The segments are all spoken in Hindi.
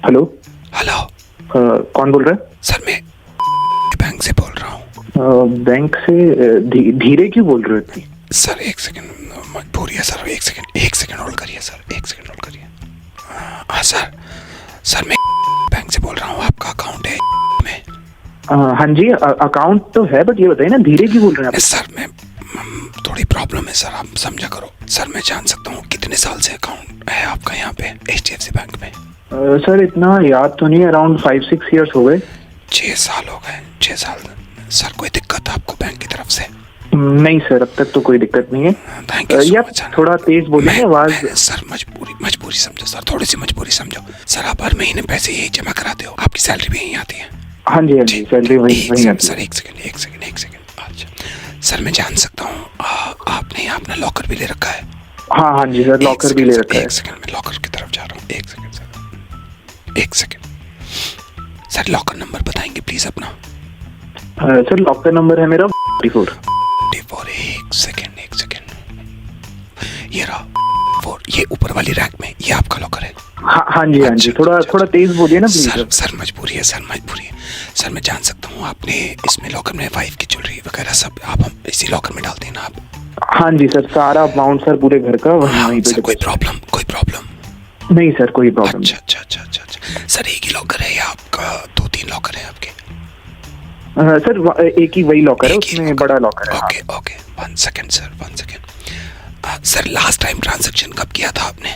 हेलो। हेलो। कौन बोल रहा है? सर मैं बैंक से बोल रहा हूँ। बैंक से? धीरे क्यों बोल रहे हो इतनी? सर एक सेकंड, मजबूरी है सर। एक सेकंड होल्ड करिए सर, एक सेकंड होल्ड करिए। हाँ सर मैं बैंक से बोल रहा हूँ, आपका अकाउंट है में? हाँ जी, अकाउंट तो है, बट ये बताइए ना, धीरे क्यों बोल रहे हैं आप? सर मैं थोड़ी प्रॉब्लम है सर, आप समझा करो। सर मैं जान सकता हूँ कितने साल से अकाउंट है आपका यहाँ पे HDFC बैंक में? सर इतना याद तो नहीं, अराउंड 5-6 ईयर्स हो गए। 6 साल हो गए, 6 साल। सर कोई दिक्कत आपको बैंक की तरफ से? नहीं सर, अब तक तो कोई दिक्कत नहीं है। Thank you so much. थोड़ा तेज बोलिए आवाज। सर मजबूरी समझो सर, थोड़ी सी मजबूरी समझो सर। आप हर महीने पैसे यही जमा कराते हो, आपकी सैलरी भी यहीं आती है? हाँ जी सैलरी वही आती है। सर एक सेकंड। अच्छा सर मैं जान सकता हूँ आपने यहाँ अपना लॉकर भी ले रखा है? हाँ जी सर, लॉकर भी ले रखा है। एक सेकंड, मैं लॉकर की तरफ जा रहा हूँ। एक सेकंड सर, लॉकर नंबर बताएंगे प्लीज अपना? सर लॉकर नंबर है मेरा 44। एक सेकंड, ये रहा 4, ये ऊपर वाली रैक में, ये आपका लॉकर है? हाँ जी, थोड़ा तेज बोलिए ना प्लीज। सर मजबूरी है सर, मैं जान सकता हूँ आपने इसमें लॉकर में वाइफ की ज्वेलरी वगैरह सब आप हम इसी लॉकर में डालते हैं ना आप? हाँ जी सर, सारा अमाउंट सर पूरे घर का वहीं पे। सर कोई प्रॉब्लम? नहीं सर, कोई प्रॉब्लम नहीं। अच्छा सर एक ही लॉकर है या आपका 2-3 लॉकर है आपके? सर एक ही वही लॉकर है, उसमें बड़ा लॉकर है। Okay 1 second sir last time transaction कब किया था आपने?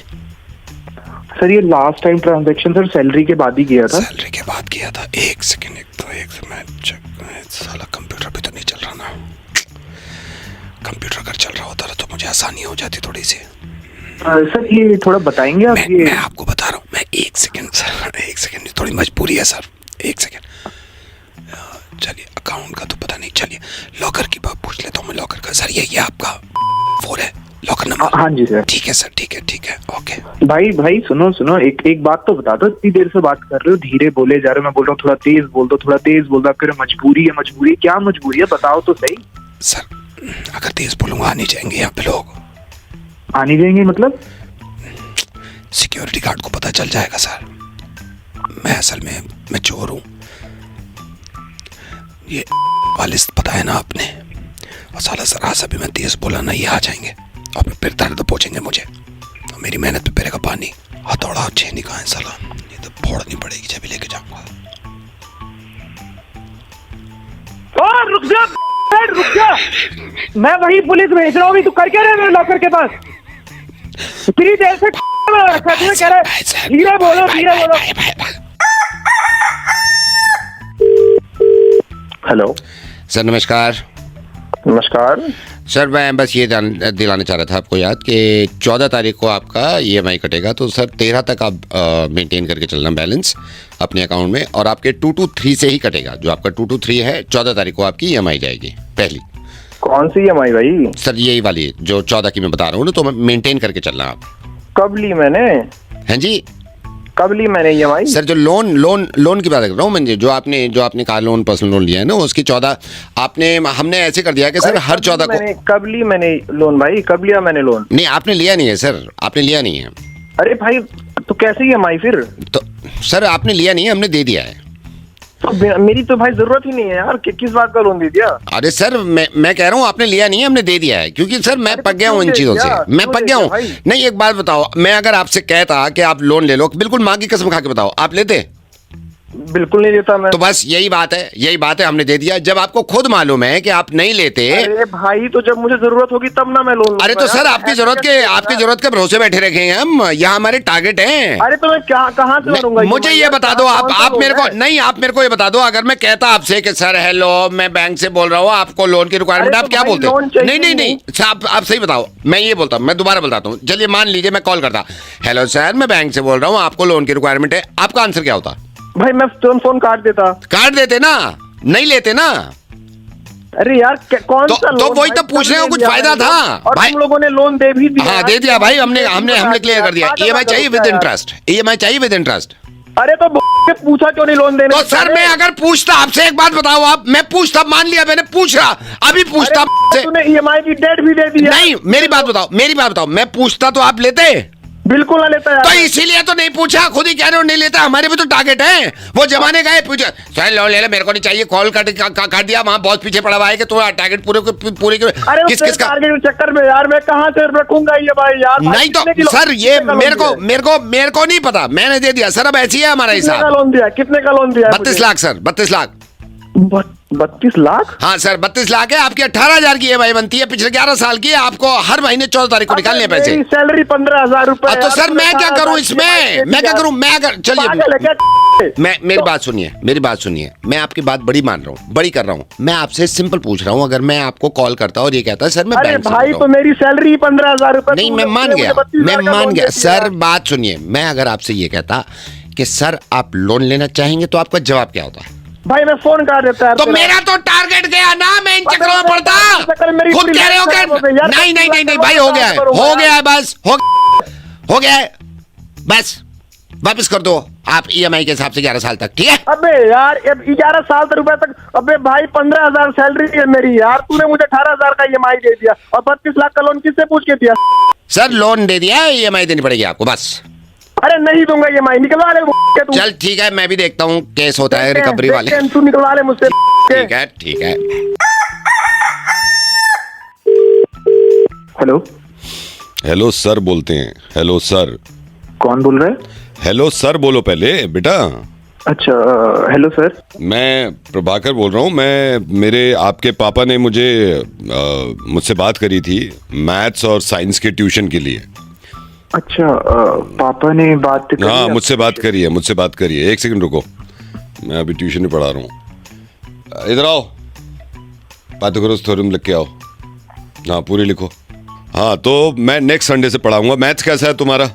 सर ये last time transaction sir salary के बाद ही किया था। सैलरी के बाद किया था? एक सेकंड मैं चेक। साला कंप्यूटर भी तो नहीं चल रहा ना। कंप्यूटर अगर चल रहा होता तो मुझे आसानी हो जाती थोड़ी सी। सर ये थोड़ा बताएंगे आप? मैं आपको बता रहा हूँ, मैं एक सेकंड थोड़ी मजबूरी है सर, एक सेकंड। चलिए अकाउंट का तो पता नहीं, चलिए लॉकर की बात पूछ लेता हूँ मैं। लॉकर का सर ये आपका 4 है लॉकर नंबर? हाँ जी सर। ठीक है सर, ठीक है ओके। भाई सुनो, एक बात तो बता दो, इतनी देर से बात कर रहे हो, धीरे बोले जा रहे हो। मैं बोल रहा हूँ थोड़ा तेज बोल दो। आप कह रहे हो मजबूरी, क्या मजबूरी है बताओ तो सही। सर अगर तेज बोलूंगा आ नहीं जाएंगे यहाँ पे लोग? आ नहीं जाएंगे मतलब? सिक्योरिटी गार्ड को पता चल जाएगा सर। मैं असल में मैं चोर हूँ, ये वाले पता है ना आपने। और साला जरा सा भी मैं तेज बोला ना, ये आ जाएंगे और फिर दर्द पहुंचेंगे मुझे, तो मेरी मेहनत पे पड़ेगा पानी। हथौड़ा छेनी कहाँ है साला, ये तो फोड़नी पड़ेगी जब लेके जाऊंगा। रुक जा, मैं वही पुलिस भेज रहा हूँ। तू कर क्या रहे मेरे लॉकर के पास? इतनी देर से रखा है, कह रहा धीरे बोलो। हेलो सर नमस्कार। सर मैं बस ये दिलाना चाह रहा था आपको याद कि 14 तारीख को आपका EMI कटेगा, तो सर 13 तक आप मेंटेन करके चलना बैलेंस अपने अकाउंट में, और आपके 223 से ही कटेगा। जो आपका 223 है 14 तारीख को आपकी EMI जाएगी पहली। कौन सी EMI भाई? सर यही वाली जो 14 की मैं बता रहा हूँ ना, तो मेंटेन करके चलना आप। कब ली मैंने? हैं जी? कब ली मैंने EMI? सर जो लोन की बात कर रहा हूँ मैं, जो आपने कार लोन पर्सनल लोन लिया है ना, उसकी 14 आपने हमने ऐसे कर दिया कि सर हर 14 को। कब ली मैंने लोन भाई? कब लिया मैंने लोन? नहीं आपने लिया नहीं है सर, आपने लिया नहीं है। अरे भाई तो कैसे EMI फिर? तो सर आपने लिया नहीं है, हमने दे दिया है। तो मेरी तो भाई जरूरत ही नहीं है यार, किस बात का लोन दे दिया? अरे सर मैं कह रहा हूँ आपने लिया नहीं है, हमने दे दिया है, क्योंकि सर मैं पक गया हूँ इन चीजों से, मैं पक गया हूँ। नहीं एक बात बताओ, मैं अगर आपसे कहता कि आप लोन ले लो, बिल्कुल माँ की कसम खा के बताओ, आप लेते? बिल्कुल नहीं देता मैं। तो बस यही बात है, हमने दे दिया। जब आपको खुद मालूम है कि आप नहीं लेते। अरे भाई तो जब मुझे जरूरत होगी तब ना मैं लोन लूंगा। अरे तो सर आपकी जरूरत के भरोसे बैठे रखे हैं हम, यहाँ हमारे टारगेट हैं। अरे तो मैं कहाँ से भरूंगा? मुझे ये बता दो, आप मेरे को नहीं, आप मेरे को ये बता दो, अगर मैं कहता आपसे कि सर हेलो मैं बैंक से बोल रहा हूँ, आपको लोन की रिक्वायरमेंट, आप क्या बोलते? नहीं आप सही बताओ। मैं ये बोलता हूँ, मैं दोबारा बताता हूँ। चलिए मान लीजिए मैं कॉल करता, हेलो सर मैं बैंक से बोल रहा हूँ, आपको लोन की रिक्वायरमेंट है, आपका आंसर क्या होता? भाई मैं फोन काट देते ना, नहीं लेते ना। अरे यार कौन सा लोन? तो वही तो पूछ रहे हो, कुछ फायदा था और भाई? तुम लोगों ने लोन दे भी दिया। हाँ दे दिया भाई, हमने क्लियर कर दिया। EMI चाहिए विद इंटरेस्ट। अरे तो पूछा क्यों नहीं लोन देने? तो सर मैं अगर पूछता आपसे, एक बात बताओ आप, मैं पूछता, मान लिया मैंने पूछ रहा, अभी पूछता तूने EMI की डेट भी दे दी। नहीं मेरी बात बताओ, मैं पूछता तो आप लेते? बिल्कुल ना लेता तो यार। इसीलिए तो नहीं पूछा, खुद ही कह रहे हो नहीं लेता। हमारे भी तो टारगेट है, वो जमाने का है। पूछा सर लोन ले ले, मेरे को नहीं चाहिए। कॉल काट दिया, वहां बहुत पीछे पड़ा हुआ है कि तू टारगेट पूरे अरे किस किस का। टारगेट के चक्कर में यार मैं कहाँ से रखूंगा ये भाई यार। नहीं तो सर ये मेरे को नहीं पता, मैंने दे दिया सर। अब ऐसी है हमारा कितने का हिसाब। लोन दिया, कितने का लोन दिया? 32 लाख सर, 32 लाख। 32 लाख? हाँ सर 32 लाख है। आपकी 18,000 की EMI बनती है, पिछले 11 साल की है। आपको हर महीने 14 तारीख को निकालने हैं पैसे। मेरी सैलरी 15,000 रुपए। तो सर मैं क्या करूं इसमें, मैं क्या करूं? मैं अगर चलिए मैं मेरी बात सुनिए, मेरी बात सुनिए। मैं आपकी बात बड़ी मान रहा हूँ, बड़ी कर रहा हूँ। मैं आपसे सिंपल पूछ रहा हूँ, अगर मैं आपको कॉल करता और ये कहता सर मैं अरे बैंक से भाई बोल तो रहा मेरी सैलरी 15,000 रुपए। हूं। नहीं मैं मान गया, मैं मान गया सर। बात सुनिए, मैं अगर आपसे ये कहता कि सर आप लोन लेना चाहेंगे तो आपका जवाब क्या होता? भाई मैं फोन कर देता है। तो मेरा तो टारगेट गया ना, मैं इन चक्करों में पड़ता। खुद कह रहे हो क्या? नहीं नहीं नहीं नहीं भाई, हो गया है, हो गया है, बस हो गया है, बस वापस कर दो आप EMI के हिसाब से 11 साल तक, ठीक है? अबे यार 11 साल तक रुपए तक। अबे भाई 15,000 सैलरी है मेरी यार, तूने मुझे 18,000 का EMI दे दिया और 32 लाख का लोन किससे पूछ के दिया? सर लोन दे दिया है, EMI देनी पड़ेगी आपको बस। अरे नहीं दूंगा EMI, निकलवा ले तू। चल ठीक है, मैं भी देखता हूँ केस होता है रिकवरी वाले। तू निकलवा ले मुझसे। ठीक है ठीक है। हेलो हेलो सर बोलते हैं। Hello sir. कौन बोल रहा है? हेलो सर बोलो पहले बेटा। अच्छा हेलो सर। मैं प्रभाकर बोल रहा हूँ। मेरे आपके पापा ने मुझसे बात करी थी मैथ्स और साइंस के ट्यूशन के लिए। अच्छा पापा ने बात करी? हाँ मुझसे बात करी है। एक सेकंड रुको, मैं अभी ट्यूशन में पढ़ा रहा हूँ। इधर आओ, पाइथागोरस थ्योरम लिख के आओ। हाँ पूरी लिखो। हाँ तो मैं नेक्स्ट संडे से पढ़ाऊंगा। मैथ्स कैसा है तुम्हारा?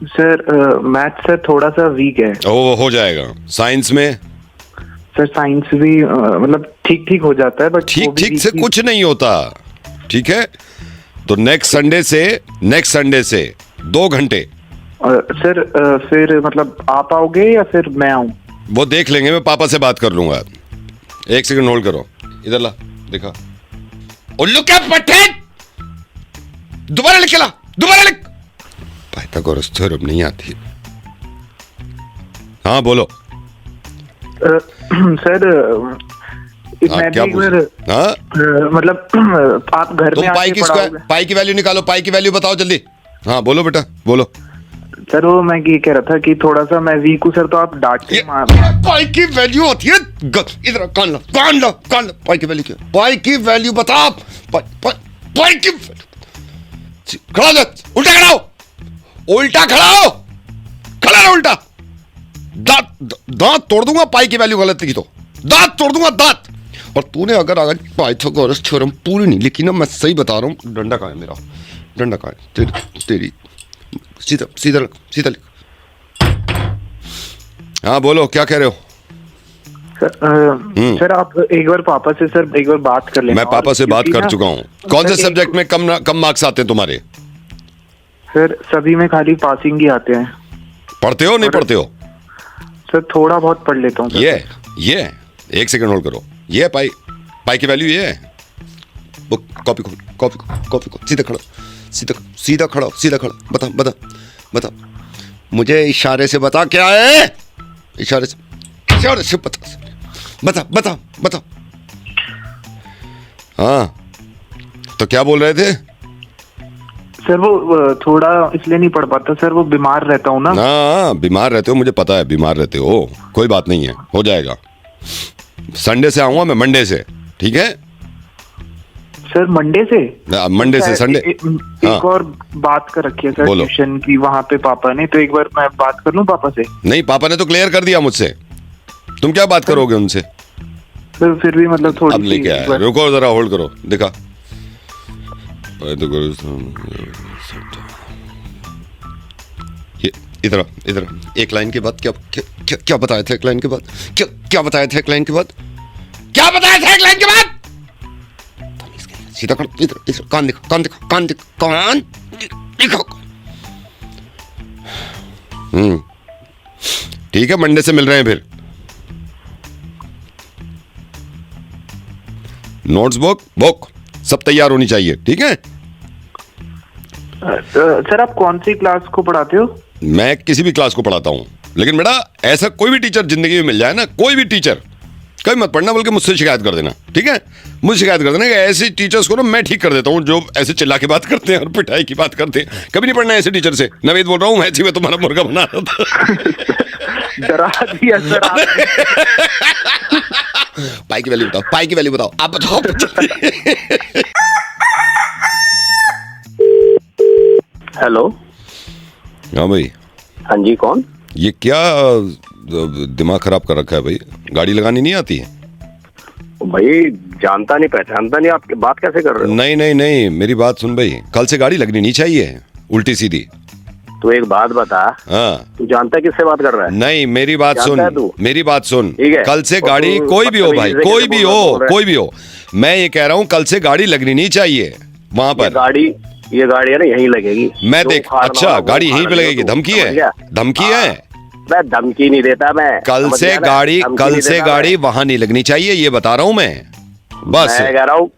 सर मैथ्स सर थोड़ा सा वीक है। ओ हो जाएगा। साइंस में? सर साइंस भी मतलब ठीक ठीक हो जाता है, बट ठीक ठीक से कुछ नहीं होता, ठीक है? तो नेक्स्ट संडे से 2 घंटे। सर फिर मतलब आप आओगे या फिर मैं आऊं? वो देख लेंगे, मैं पापा से बात कर लूंगा। एक सेकंड होल्ड करो, इधर ला, दिखा। उल्लू क्या पट्टे, दोबारा लिख के ला, दोबारा लिख। पाइथागोरस थ्योरम नहीं आती। हाँ बोलो। सर मैं क्या भी एक बार हाँ मतलब आप घर तुम में आके पढ़ाओगे? पाई की वैल्यू निकालो, पाई की वैल्यू बताओ जल्दी। हाँ बोलो बेटा बोलो। सर वो मैं ये कह रहा था कि थोड़ा सा मैं वीक हूँ सर, तो आप डांट के मार। पाई की वैल्यू होती है, इधर कान लो। पाई की वैल्यू क्या? पाई की वैल्यू बता। पाई की खड़ा हो, उल्टा खड़ा हो, उल्टा खड़ा हो, खड़ा रहो उल्टा। दांत तोड़ दूंगा पाई की वैल्यू गलत लिखी तो, दांत तोड़ दूंगा दांत। और तूने अगर पाइथागोरस थ्योरम पूरी नहीं लिखी ना, मैं सही बता रहा हूँ। डंडा कहाँ है मेरा? डंडा कहाँ है? तेरी सीधा लिख। हाँ बोलो, क्या कह रहे हो? सर आप एक बार पापा से सर एक बार बात कर लेना। मैं पापा से बात कर चुका हूँ। कौन से सब्जेक्ट में कम मार्क्स आते हैं तुम्हारे? सर सभी में खाली पासिंग ही आते हैं। पढ़ते हो नहीं पढ़ते हो? सर थोड़ा बहुत पढ़ लेता हूँ। ये एक सेकंड होल्ड करो। ये पाई की वैल्यू ये है। बुक कॉपी सीधा खड़ा बता। मुझे इशारे से बता क्या है। इशारे से बता। हाँ तो क्या बोल रहे थे? सर वो थोड़ा इसलिए नहीं पढ़ पाता सर, वो बीमार रहता हूँ ना। हाँ बीमार रहते हो, मुझे पता है बीमार रहते हो। कोई बात नहीं है, हो जाएगा। संडे से आऊंगा मैं, मंडे से, ठीक है? सर मंडे से संडे। एक और बात कर रखी है सर ट्यूशन की वहाँ पे पापा ने, तो एक बार मैं बात कर लूँ पापा से? नहीं, पापा ने तो क्लियर कर दिया मुझसे। तुम क्या बात करोगे उनसे? सर फिर भी मतलब थोड़ी अब लेके आया। रुको जरा, होल्ड करो, दिखा। इधर एक लाइन के बाद क्या बताया था? एक लाइन के बाद क्या बताया था? एक लाइन के बाद क्या बताया था? एक लाइन के बाद सीधा कर। इधर कान दिखो। ठीक है, मंडे से मिल रहे हैं फिर। नोट्स बुक सब तैयार होनी चाहिए, ठीक है? सर आप कौन सी क्लास को पढ़ाते हो? मैं किसी भी क्लास को पढ़ाता हूँ, लेकिन बेटा ऐसा कोई भी टीचर जिंदगी में मिल जाए ना, कोई भी टीचर, कभी मत पढ़ना, बल्कि मुझसे शिकायत कर देना, ठीक है? मुझे शिकायत कर देना कि ऐसे टीचर्स को ना मैं ठीक कर देता हूँ जो ऐसे चिल्ला के बात करते हैं और पिटाई की बात करते हैं। कभी नहीं पढ़ना ऐसे टीचर से। नवेद बोल रहा हूँ, ऐसे में तुम्हारा मुर्गा बना रहा था। डरा दिया सर आपने। पाई की वैल्यू बताओ, पाई की वैल्यू बताओ, आप बताओ। हेलो। हाँ भाई। हाँ जी, कौन? ये क्या दिमाग खराब कर रखा है भाई? गाड़ी लगानी नहीं आती है? भाई जानता नहीं पहचानता नहीं, आप बात कैसे कर रहे हो? नहीं नहीं नहीं, मेरी बात सुन भाई, कल से गाड़ी लगनी नहीं चाहिए उल्टी सीधी। तू एक बात बता। हाँ। तू जानता है किससे बात कर रहा है? नहीं, मेरी बात सुन, मेरी बात सुन। ठीक है? कल से गाड़ी कोई भी हो भाई, कोई भी हो, मैं ये कह रहा हूँ कल से गाड़ी लगनी नहीं चाहिए वहां पर। ये गाड़ी है ना यहीं लगेगी। मैं देख, अच्छा गाड़ी यहीं पे लगेगी? धमकी है? धमकी है? मैं धमकी नहीं देता। मैं कल से गाड़ी वहां नहीं लगनी चाहिए, ये बता रहा हूँ मैं। बस मैं कह रहा हूँ,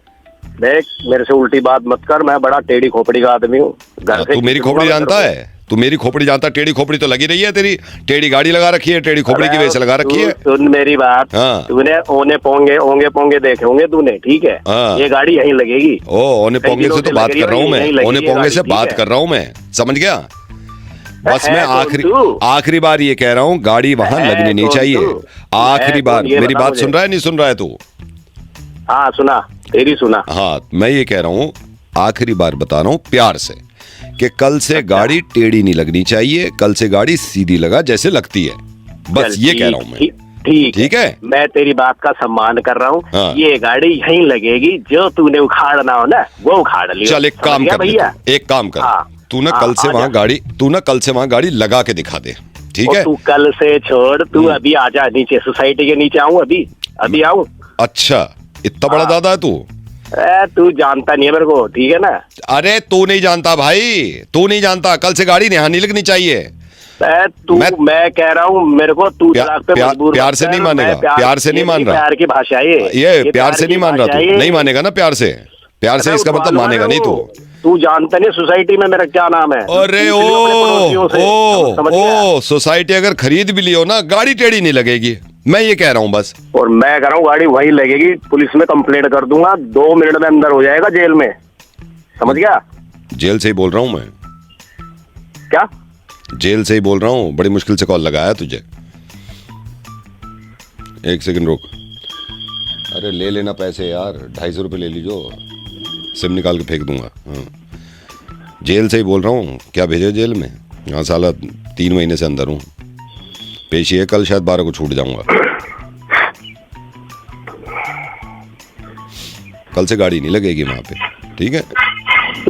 देख मेरे से उल्टी बात मत कर, मैं बड़ा टेढ़ी खोपड़ी का आदमी हूँ। तू मेरी खोपड़ी जानता है? तू मेरी खोपड़ी जानता? टेढ़ी खोपड़ी तो लगी रही है तेरी, टेढ़ी गाड़ी लगा रखी है, टेढ़ी खोपड़ी की वजह से लगा रखी है। सुन मेरी बात। हाँ। तूने ओने पोंगे देखे होंगे तूने, ठीक है? हाँ। ये गाड़ी यहीं लगेगी। ओने पोंगे से तो बात कर रहा हूँ मैं, ओने पोंगे से बात कर रहा हूँ मैं, समझ गया? बस मैं आखिरी बार ये कह रहा हूँ, गाड़ी वहां लगनी नहीं चाहिए। आखिरी बार। मेरी बात सुन रहा है नहीं सुन रहा है तू? हाँ सुना, तेरी सुना। हाँ, मैं ये कह रहा हूँ, आखिरी बार बता रहा हूँ प्यार से, कि कल से गाड़ी टेढ़ी नहीं लगनी चाहिए, कल से गाड़ी सीधी लगा जैसे लगती है। बस ये कह रहा हूँ मैं। ठीक है? मैं तेरी बात का सम्मान कर रहा हूँ। हाँ। ये गाड़ी यहीं लगेगी, जो तूने उखाड़ना हो ना वो उखाड़ लियो। चल एक काम कर भैया, एक काम कर। हाँ। तू ना कल से वहां गाड़ी लगा के दिखा दे, ठीक है? तू कल से छोड़, तू अभी आजा नीचे, सोसाइटी के नीचे आऊँ अभी आऊँ। अच्छा, इतना बड़ा दादा है तू? तू जानता नहीं है मेरे को, ठीक है ना? अरे तू नहीं जानता भाई, तू नहीं जानता। कल से गाड़ी यहाँ नहीं लगनी चाहिए। मैं कह रहा हूँ, मेरे को तू प्यार से नहीं मानेगा, प्यार से नहीं मान रहा। प्यार की भाषा ये प्यार से नहीं मान रहा तू, नहीं मानेगा ना प्यार से इसका मतलब मानेगा नहीं तू जानता नहीं सोसाइटी में मेरा क्या नाम है? अरे ओ सोसाइटी अगर खरीद भी लियो ना, गाड़ी टेढ़ी नहीं लगेगी, मैं ये कह रहा हूँ बस। और मैं कह रहा हूँ गाड़ी वहीं लगेगी, पुलिस में कंप्लेंट कर दूंगा, 2 मिनट में अंदर हो जाएगा जेल में, समझ गया? जेल से ही बोल रहा हूँ मैं। क्या? जेल से ही बोल रहा हूँ, बड़ी मुश्किल से कॉल लगाया तुझे। एक सेकंड रुक। अरे ले लेना पैसे यार, 250 रुपये ले लीजो, सिम निकाल के फेंक दूंगा। हाँ, जेल से ही बोल रहा हूँ। क्या भेजे जेल में? हाँ साला 3 महीने से अंदर हूँ। पेशी है कल, शायद 12 को छूट जाऊंगा। कल से गाड़ी नहीं लगेगी वहां पे, ठीक है?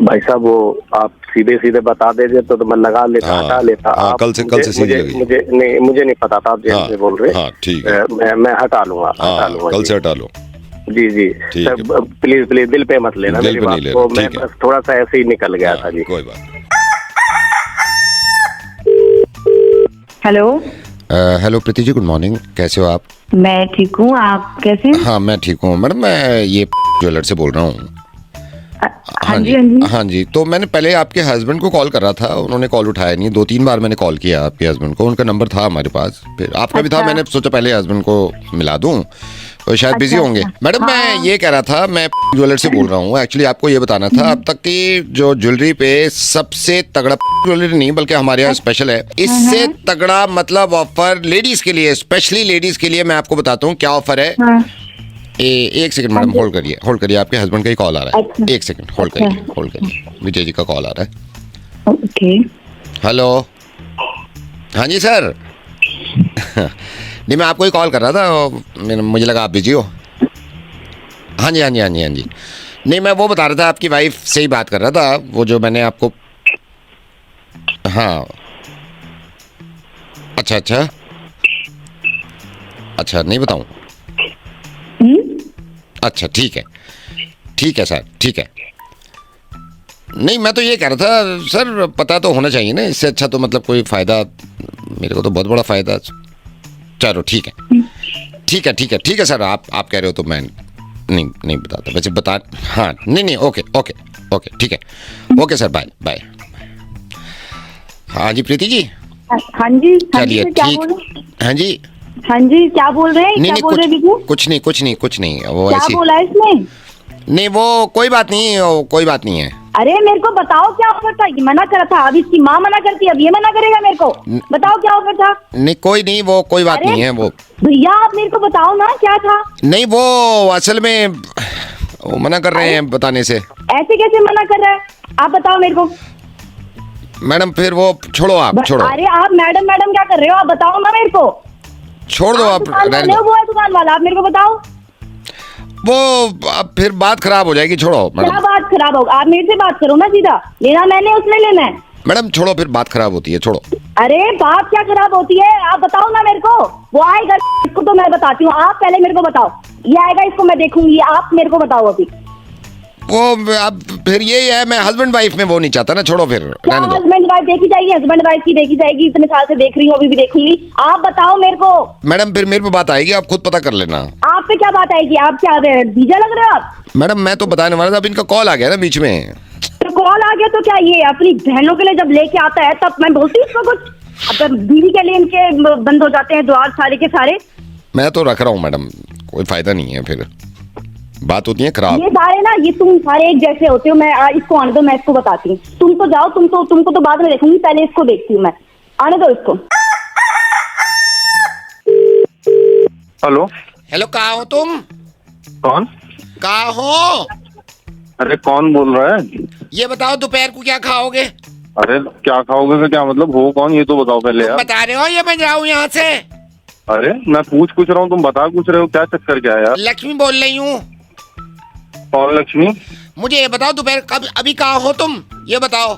भाई साहब वो आप सीधे बता दे तो मैं लगा लेता, हटा लेता। हाँ, कल से सीधी लगेगी। मुझे नहीं पता था आप जेल से बोल रहे। हाँ ठीक है, मैं हटा लूंगा। कल से हटा लो। जी प्लीज दिल पे मत लेना मेरी बात को, मैं बस थोड़ा सा ऐसे ही निकल गया था जी। कोई बात। Hello. Hello Preeti ji, good morning, कैसे हो आप? मैं ठीक हूँ, आप कैसे हैं? हाँ मैं ठीक हूँ मैडम, मैं ये ज्वेलर से बोल रहा हूँ। हाँ जी, तो मैंने पहले आपके हस्बैंड को कॉल कर रहा था, उन्होंने कॉल उठाया नहीं। 2-3 बार मैंने कॉल किया आपके हस्बैंड को, उनका नंबर था हमारे पास, फिर आपका भी था। मैंने सोचा पहले हस्बैंड को मिला दूं, वो शायद बिजी होंगे। मैडम मैं ये कह रहा था, मैं ज्वेलर से बोल रहा हूँ। एक्चुअली आपको ये बताना था, अब तक की जो ज्वेलरी पे सबसे तगड़ा ज्वेलरी नहीं बल्कि हमारे यहाँ स्पेशल है, इससे तगड़ा मतलब ऑफर लेडीज के लिए, स्पेशली लेडीज के लिए मैं आपको बताता हूँ क्या ऑफर है। एक सेकंड मैडम, होल्ड करिए, आपके हस्बैंड का ही कॉल आ रहा है। एक सेकंड होल्ड करिए, विजय जी का कॉल आ रहा है। ओके। हेलो। हाँ जी सर। नहीं मैं आपको ही कॉल कर रहा था, मुझे लगा आप बिजी हो। हाँ जी। नहीं मैं वो बता रहा था, आपकी वाइफ से ही बात कर रहा था, वो जो मैंने आपको। हाँ अच्छा नहीं बताऊँ? अच्छा ठीक है सर, ठीक है। नहीं मैं तो ये कह रहा था सर, पता तो होना चाहिए ना, इससे अच्छा तो मतलब कोई फ़ायदा, मेरे को तो बहुत बड़ा फ़ायदा। चलो ठीक है सर, आप कह रहे हो तो मैं नहीं बताता, वैसे बता। हाँ नहीं ओके ठीक है, ओके सर, बाय। हाँ जी प्रीति जी, हाँ जी, हाँ जी, चलिए क्या ठीक। बोल रहे? हाँ जी, हाँ जी, क्या बोल रहे हैं? नहीं क्या नहीं बोल रहे हैं विजू? कुछ नहीं वो क्या ऐसी, बोला है इसने? नहीं वो कोई बात नहीं, वो कोई बात नहीं है। अरे मेरे को बताओ क्या ऑफर था? ये मना करा था, अब इसकी माँ मना करती है, अब ये मना करेगा मेरे को? बताओ क्या ऑफर था? नहीं कोई नहीं, वो कोई बात अरे, नहीं है वो। भैया आप मेरे को बताओ ना क्या था? नहीं वो असल में वो मना कर रहे हैं बताने से। ऐसे कैसे मना कर रहा है? आप बताओ मेरे को। मैडम फिर वो छोड़ो, आप छोड़ो, अरे आप मैडम मैडम क्या कर रहे हो? आप बताओ ना मेरे को। छोड़ दो आप, दुकान रहने वाले हो, दो। वो है दुकान वाला, आप मेरे को बताओ। वो अब फिर बात खराब हो जाएगी, छोड़ो क्या मैडम। बात खराब होगा? आप मेरे से बात करो ना सीधा, लेना मैंने उसने लेना है। मैडम छोड़ो, फिर बात खराब होती है, छोड़ो। अरे बात क्या खराब होती है? आप बताओ ना मेरे को। वो आएगा, इसको तो मैं बताती हूँ, आप पहले मेरे को बताओ। ये आएगा, इसको मैं देखूंगी, आप मेरे को बताओ अभी। वो अब फिर यही है, मैं हस्बैंड वाइफ में वो नहीं चाहता ना, छोड़ो फिर क्या रहने दो। हस्बैंड वाइफ देखी जाएगी? हस्बैंड वाइफ की देखी जाएगी, इतने साल से देख रही हूँ, अभी भी देखूंगी। आप बताओ मेरे को। मैडम फिर मेरे पे बात आएगी, आप खुद पता कर लेना। आप पे क्या बात आएगी? आप क्या बीजा लग रहे हो आप? मैडम मैं तो बताने वाला था, अब इनका कॉल आ गया ना बीच में। तो कॉल आ गया तो क्या, ये अपनी बहनों के लिए जब लेके आता है तब मैं बोलती हूँ इसको कुछ। अब बीवी के लिए इनके बंद हो जाते हैं द्वार सारे के सारे। मैं तो रख रहा हूँ मैडम, कोई फायदा नहीं है, फिर बात होती है खराब। ये सारे ना, ये तुम सारे एक जैसे होते हो। मैं इसको आने दो, मैं इसको बताती हूँ। तुम तो जाओ, तुमको तो बाद में देखूंगी, पहले इसको देखती हूँ मैं। आने दो इसको। हेलो हेलो, कहाँ हो तुम? कौन? कहाँ हो? अरे कौन बोल रहा है? ये बताओ दोपहर को क्या खाओगे? अरे क्या खाओगे का क्या मतलब? हो कौन ये तो बताओ पहले यार। बता रहे हो या मैं जाऊँ यहाँ से? अरे मैं पूछ रहा हूँ, तुम बता कुछ रहे हो, क्या चक्कर क्या है यार? लक्ष्मी बोल रही हूँ। कौन लक्ष्मी? मुझे ये बताओ दोपहर कब, अभी कहाँ हो तुम, ये बताओ।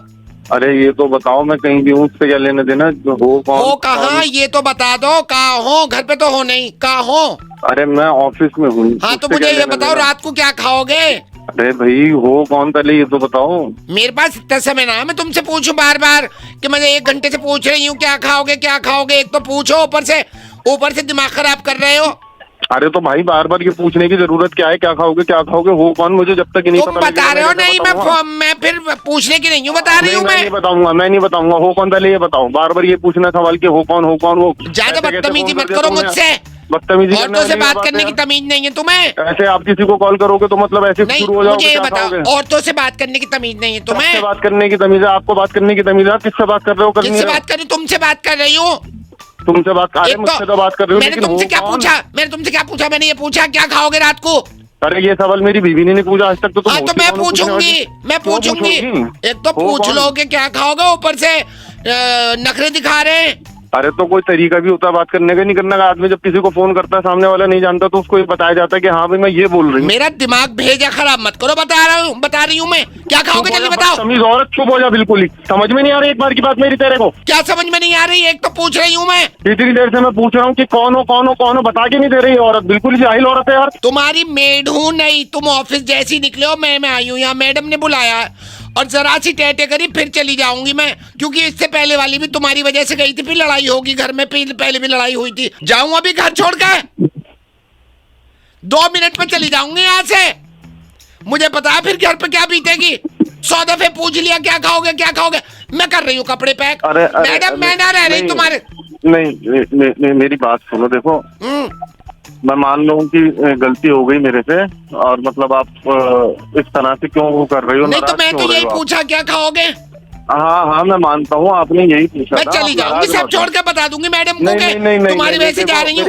अरे ये तो बताओ, मैं कहीं भी हूँ, उससे क्या लेने देना? हो कौन? हो कहाँ, ये तो बता दो। कहाँ हो? घर पे तो हो नहीं, कहाँ हो? अरे मैं ऑफिस में हूँ। हाँ तो उससे मुझे क्या ये लेना बताओ देना? रात को क्या खाओगे? अरे भाई हो कौन, पहले ये तो बताओ। मेरे पास इतना समय ना है मैं तुमसे पूछूं बार बार कि मैं 1 घंटे से पूछ रही हूँ क्या खाओगे क्या खाओगे। एक तो पूछो, ऊपर से दिमाग खराब कर रहे हो। अरे तो भाई बार बार ये पूछने की जरूरत क्या है? क्या खाओगे क्या खाओगे? हो कौन? मुझे जब तक ही नहीं तुम पता बता रहे हो। नहीं मैं फिर पूछने की नहीं हूँ, बता रही हूँ मैं नहीं बताऊंगा, मैं नहीं बताऊंगा। हो कौन, पहले ये बताओ। बार बार ये पूछना सवाल कि हो कौन हो कौन। वो ज्यादा ऐसे कैसे बदतमीजी फोन मत कर करो दिया मुझसे। बदतमीजी औरतों से बात करने की तमीज नहीं है तुम्हें। ऐसे आप किसी को कॉल करोगे तो मतलब ऐसे नहीं, शुरू हो जाओगे? मुझे ये क्या बताओ, खाओगे? औरतों से बात करने की तमीज नहीं है तुम्हें? किससे बात करने की तमीज है? आपको बात करने की तमीज है? किससे बात कर रहे हो? किससे बात कर रही हूँ? तुमसे बात कर रही हूँ। तुमसे बात, अरे मुझसे तो बात कर रही हो, मैंने लेकिन तुमसे हो क्या कौन? पूछा? मैंने ये पूछा क्या खाओगे रात को? अरे ये सवाल मेरी बीवी ने नहीं पूछा आज तक, तो तुम हाँ तो होती मैं कौन हो पूछने वाली? पूछूंगी। क्यों एक तो हो पूछ कौन? लोगे क्या खाओगे, ऊपर से नखरे दिखा रहे हैं। अरे तो कोई तरीका भी होता है बात करने का, नहीं करने का। आदमी जब किसी को फोन करता है, सामने वाला नहीं जानता, तो उसको ये बताया जाता है कि हाँ भाई मैं ये बोल रही हूँ। मेरा दिमाग भेजा खराब मत करो, बता रही हूँ मैं। क्या खाओगे जल्दी बताओ। तमीज औरत, चुप हो जा बिल्कुल ही। समझ में नहीं आ रही एक बार की बात मेरी तेरे को? क्या समझ में नहीं आ रही? एक तो पूछ रही हूँ मैं। इतनी देर से मैं पूछ रहा हूँ कि कौन हो, बता के नहीं दे रही औरत। बिल्कुल ही जाहिल औरत है यार। तुम्हारी मेड हूँ नहीं, तुम ऑफिस जैसी निकले हो, मैं आई हूँ यहाँ, मैडम ने बुलाया और जरा सी टेटे करी फिर चली जाऊंगी मैं, क्योंकि इससे पहले वाली भी तुम्हारी वजह से गई थी, फिर लड़ाई होगी घर में, पहले भी लड़ाई हुई थी। जाऊं अभी घर छोड़ के? 2 मिनट में चली जाऊंगी यहाँ से। मुझे पता है फिर घर पे क्या बीतेगी। 100 दफे पूछ लिया क्या खाओगे। मैं कर रही हूँ कपड़े पैक। मैडम मैं ना रह रही तुम्हारे। नहीं मेरी बात सुनो, देखो मैं मान लूँ कि गलती हो गई मेरे से, और मतलब आप इस तरह से क्यों वो कर रही हो? नहीं तो मैं तो यही पूछा क्या खाओगे। हाँ मैं मानता हूँ, आपने यही पूछा। मैं चली जाऊंगी, सब छोड़ के बता दूंगी मैडम को कि तुम्हारी वजह से जा रही हूँ।